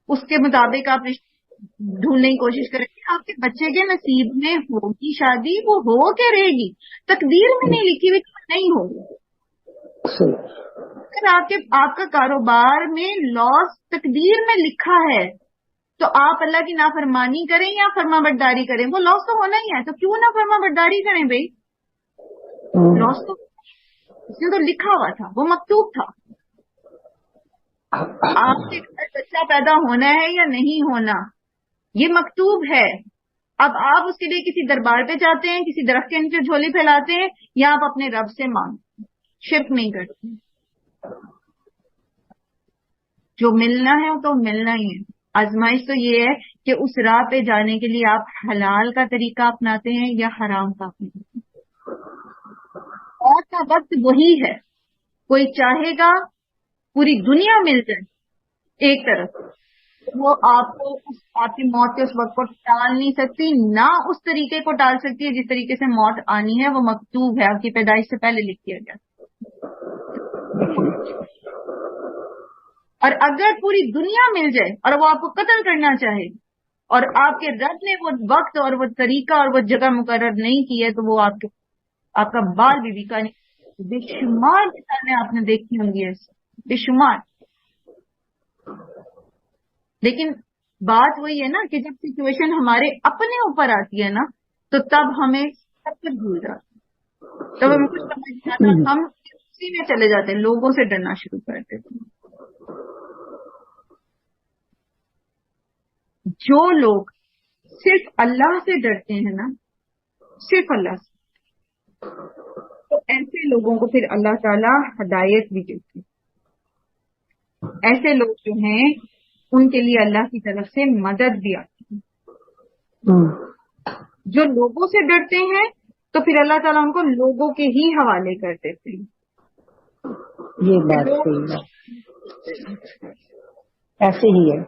اس کے مطابق آپ ڈھونڈنے کی کوشش کریں گے, آپ کے بچے کے نصیب میں ہوگی شادی, وہ ہو کے رہے گی. تقدیر میں نہیں لکھی ہوئی تو نہیں ہوگی. اگر آپ کا کاروبار میں لاس تقدیر میں لکھا ہے تو آپ اللہ کی نافرمانی کریں یا فرما برداری کریں, وہ لاس تو ہونا ہی ہے. تو کیوں نہ فرما برداری کریں بھائی, لاس تو اس نے تو لکھا ہوا تھا, وہ مکتوب تھا. آپ کے گھر بچہ پیدا ہونا ہے یا نہیں ہونا یہ مکتوب ہے. اب آپ اس کے لیے کسی دربار پہ جاتے ہیں, کسی درخت کے نیچے جھولی پھیلاتے ہیں, یا آپ اپنے رب سے مانگتے ہیں, شرک نہیں کرتے. جو ملنا ہے وہ تو ملنا ہی ہے. آزمائش تو یہ ہے کہ اس راہ پہ جانے کے لیے آپ حلال کا طریقہ اپناتے ہیں یا حرام کا اپناتے ہیں. اور کا وقت وہی ہے, کوئی چاہے گا پوری دنیا مل جائے ایک طرف, وہ آپ کو آپ کی موت کے اس وقت کو ٹال نہیں سکتی, نہ اس طریقے کو ٹال سکتی ہے جس طریقے سے موت آنی ہے. وہ مکتوب ہے, آپ کی پیدائش سے پہلے لکھ دیا گیا. اور اگر پوری دنیا مل جائے اور وہ آپ کو قتل کرنا چاہے اور آپ کے رب نے وہ وقت اور وہ طریقہ اور وہ جگہ مقرر نہیں کی ہے, تو وہ آپ کا بال بھی کا نہیں. بے شمار مثالیں آپ نے دیکھی ہوں گی ایسے, بے شمار. لیکن بات وہی ہے نا کہ جب سچویشن ہمارے اپنے اوپر آتی ہے نا تو تب ہمیں سب کچھ بھول جاتا ہے, تب ہمیں کچھ سمجھ نہیں آتا, ہم اسی میں چلے جاتے ہیں, لوگوں سے ڈرنا شروع کر دیتے ہیں. جو لوگ صرف اللہ سے ڈرتے ہیں نا, صرف اللہ سے, تو ایسے لوگوں کو پھر اللہ تعالیٰ ہدایت بھی دیتے ہیں. ایسے لوگ جو ہیں ان کے لیے اللہ کی طرف سے مدد بھی آتی ہے. جو لوگوں سے ڈرتے ہیں تو پھر اللہ تعالیٰ ان کو لوگوں کے ہی حوالے کر دیتے ہیں. یہ بات صحیح ہے, ایسے ہی ہے.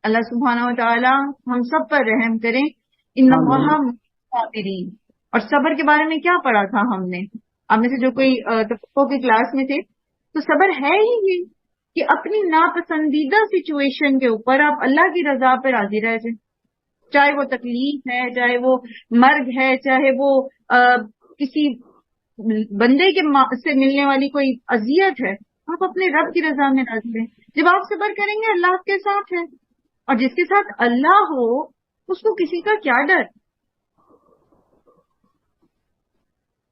اللہ سبحانہ و تعالیٰ ہم سب پر رحم کریں. ان اللہ صابرین. اور صبر کے بارے میں کیا پڑھا تھا ہم نے, آپ میں سے جو کوئی تفقہ کی کلاس میں تھے, تو صبر ہے ہی یہ کہ اپنی ناپسندیدہ سچویشن کے اوپر آپ اللہ کی رضا پہ راضی رہ جائیں, چاہے وہ تکلیف ہے, چاہے وہ مرگ ہے, چاہے وہ کسی بندے کے سے ملنے والی کوئی اذیت ہے, آپ اپنے رب کی رضا میں راضی رہیں. جب آپ صبر کریں گے اللہ آپ کے ساتھ ہے، اور جس کے ساتھ اللہ ہو اس کو کسی کا کیا ڈر.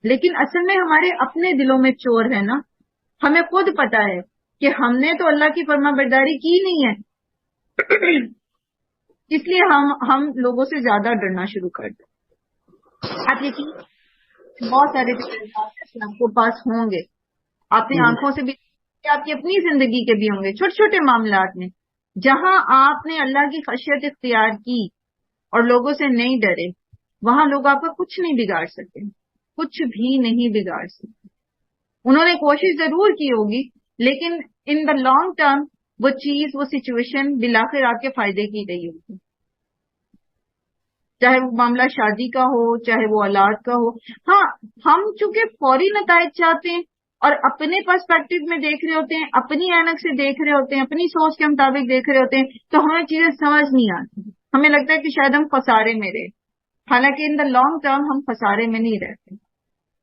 لیکن اصل میں ہمارے اپنے دلوں میں چور ہے نا. ہمیں خود پتا ہے کہ ہم نے تو اللہ کی فرما برداری کی نہیں ہے، اس لیے ہم لوگوں سے زیادہ ڈرنا شروع کر دیں. آپ یقین بہت سارے تجربات آپ کے پاس ہوں گے، اپنی آنکھوں سے بھی، آپ کی اپنی زندگی کے بھی ہوں گے، چھوٹے چھوٹے معاملات میں جہاں آپ نے اللہ کی خشیت اختیار کی اور لوگوں سے نہیں ڈرے، وہاں لوگ آپ کا کچھ نہیں بگاڑ سکتے، کچھ بھی نہیں بگاڑ سکتے. انہوں نے کوشش ضرور کی ہوگی لیکن ان دا لانگ ٹرم وہ چیز، وہ سچویشن بالآخر آپ کے فائدے کی گئی ہوگی. چاہے وہ معاملہ شادی کا ہو، چاہے وہ اولاد کا ہو. ہاں، ہم چونکہ فوری نتائج چاہتے ہیں اور اپنے پرسپیکٹو میں دیکھ رہے ہوتے ہیں، اپنی اینک سے دیکھ رہے ہوتے ہیں، اپنی سوچ کے مطابق دیکھ رہے ہوتے ہیں، تو ہمیں چیزیں سمجھ نہیں آتی. ہمیں لگتا ہے کہ شاید ہم خسارے میں رہے، حالانکہ ان دا لانگ ٹرم ہم خسارے میں نہیں رہتے.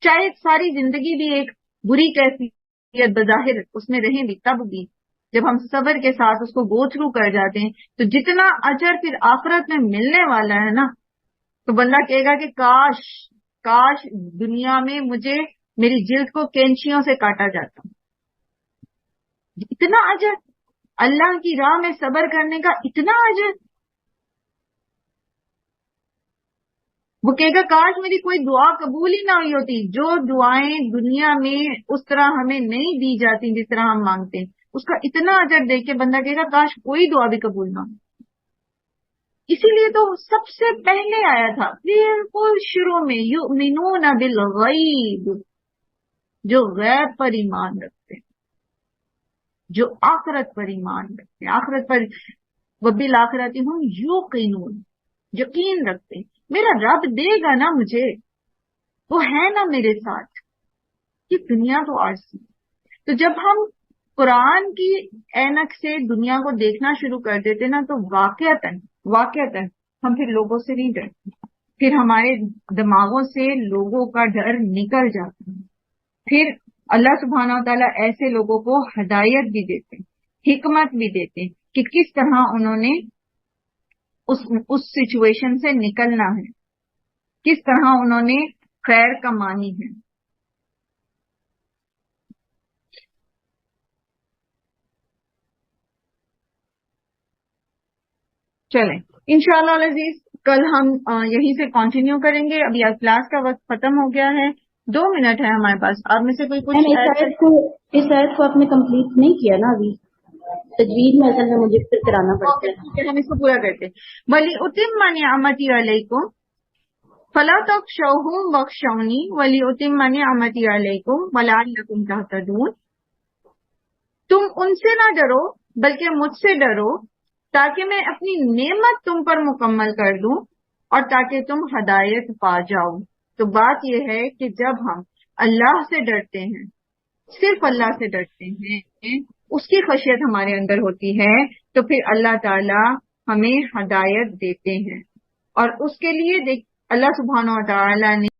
چاہے ساری زندگی بھی ایک بری کیفیت بظاہر اس میں رہیں بھی، تب بھی جب ہم صبر کے ساتھ اس کو گو تھرو کر جاتے ہیں تو جتنا اجر پھر آخرت میں ملنے والا ہے نا، تو بندہ کہے گا کہ کاش دنیا میں مجھے میری جلد کو کینچیوں سے کاٹا جاتا. اتنا اجر، اللہ کی راہ میں صبر کرنے کا اتنا اجر. وہ کہے گا کاش میری کوئی دعا قبول ہی نہ ہوئی ہوتی. جو دعائیں دنیا میں اس طرح ہمیں نہیں دی جاتی جس طرح ہم مانگتے ہیں، اس کا اتنا اجر دیکھ کے بندہ کہے گا کاش کوئی دعا بھی قبول نہ ہو. اسی لیے تو سب سے پہلے آیا تھا بالکل شروع میں، یؤمنون بالغیب، جو غیب پر ایمان رکھتے ہیں، جو آخرت پر ایمان رکھتے ہیں، آخرت پر وبالآخرۃ ہم یوقنون، یقین رکھتے ہیں میرا رب دے گا نا مجھے، وہ ہے نا میرے ساتھ. یہ دنیا تو عارضی. تو جب ہم قرآن کی اینک سے دنیا کو دیکھنا شروع کر دیتے نا، تو واقعتاً ہم پھر لوگوں سے نہیں ڈرتے، پھر ہمارے دماغوں سے لوگوں کا ڈر نکل جاتا ہے. پھر اللہ سبحانہ و تعالیٰ ایسے لوگوں کو ہدایت بھی دیتے ہیں، حکمت بھی دیتے ہیں کہ کس طرح انہوں نے اس سچویشن سے نکلنا ہے، کس طرح انہوں نے خیر کمانی ہے. چلیں انشاءاللہ العزیز کل ہم یہیں سے کنٹینیو کریں گے. ابھی کلاس کا وقت ختم ہو گیا ہے، 2 منٹ ہے ہمارے پاس. آپ میں سے کوئی کچھ اس آیت کو آپ نے کمپلیٹ نہیں کیا نا ابھی، تجوید میں اصل میں مجھے پھر کرانا پڑتا ہے. ہم اس کو پورا کرتے. وَلِأُتِمَّ نِعْمَتِي عَلَيْكُمْ فَلَا تَخْشَوْهُمْ وَاخْشَوْنِي وَلِأُتِمَّ نِعْمَتِي عَلَيْكُمْ وَلَعَلَّكُمْ تَهْتَدُونَ. تم ان سے نہ ڈرو بلکہ مجھ سے ڈرو، تاکہ میں اپنی نعمت تم پر مکمل کر دوں اور تاکہ تم ہدایت پا جاؤ. تو بات یہ ہے کہ جب ہم اللہ سے ڈرتے ہیں، صرف اللہ سے ڈرتے ہیں، اس کی خشیت ہمارے اندر ہوتی ہے، تو پھر اللہ تعالی ہمیں ہدایت دیتے ہیں. اور اس کے لیے اللہ سبحانہ و تعالی نے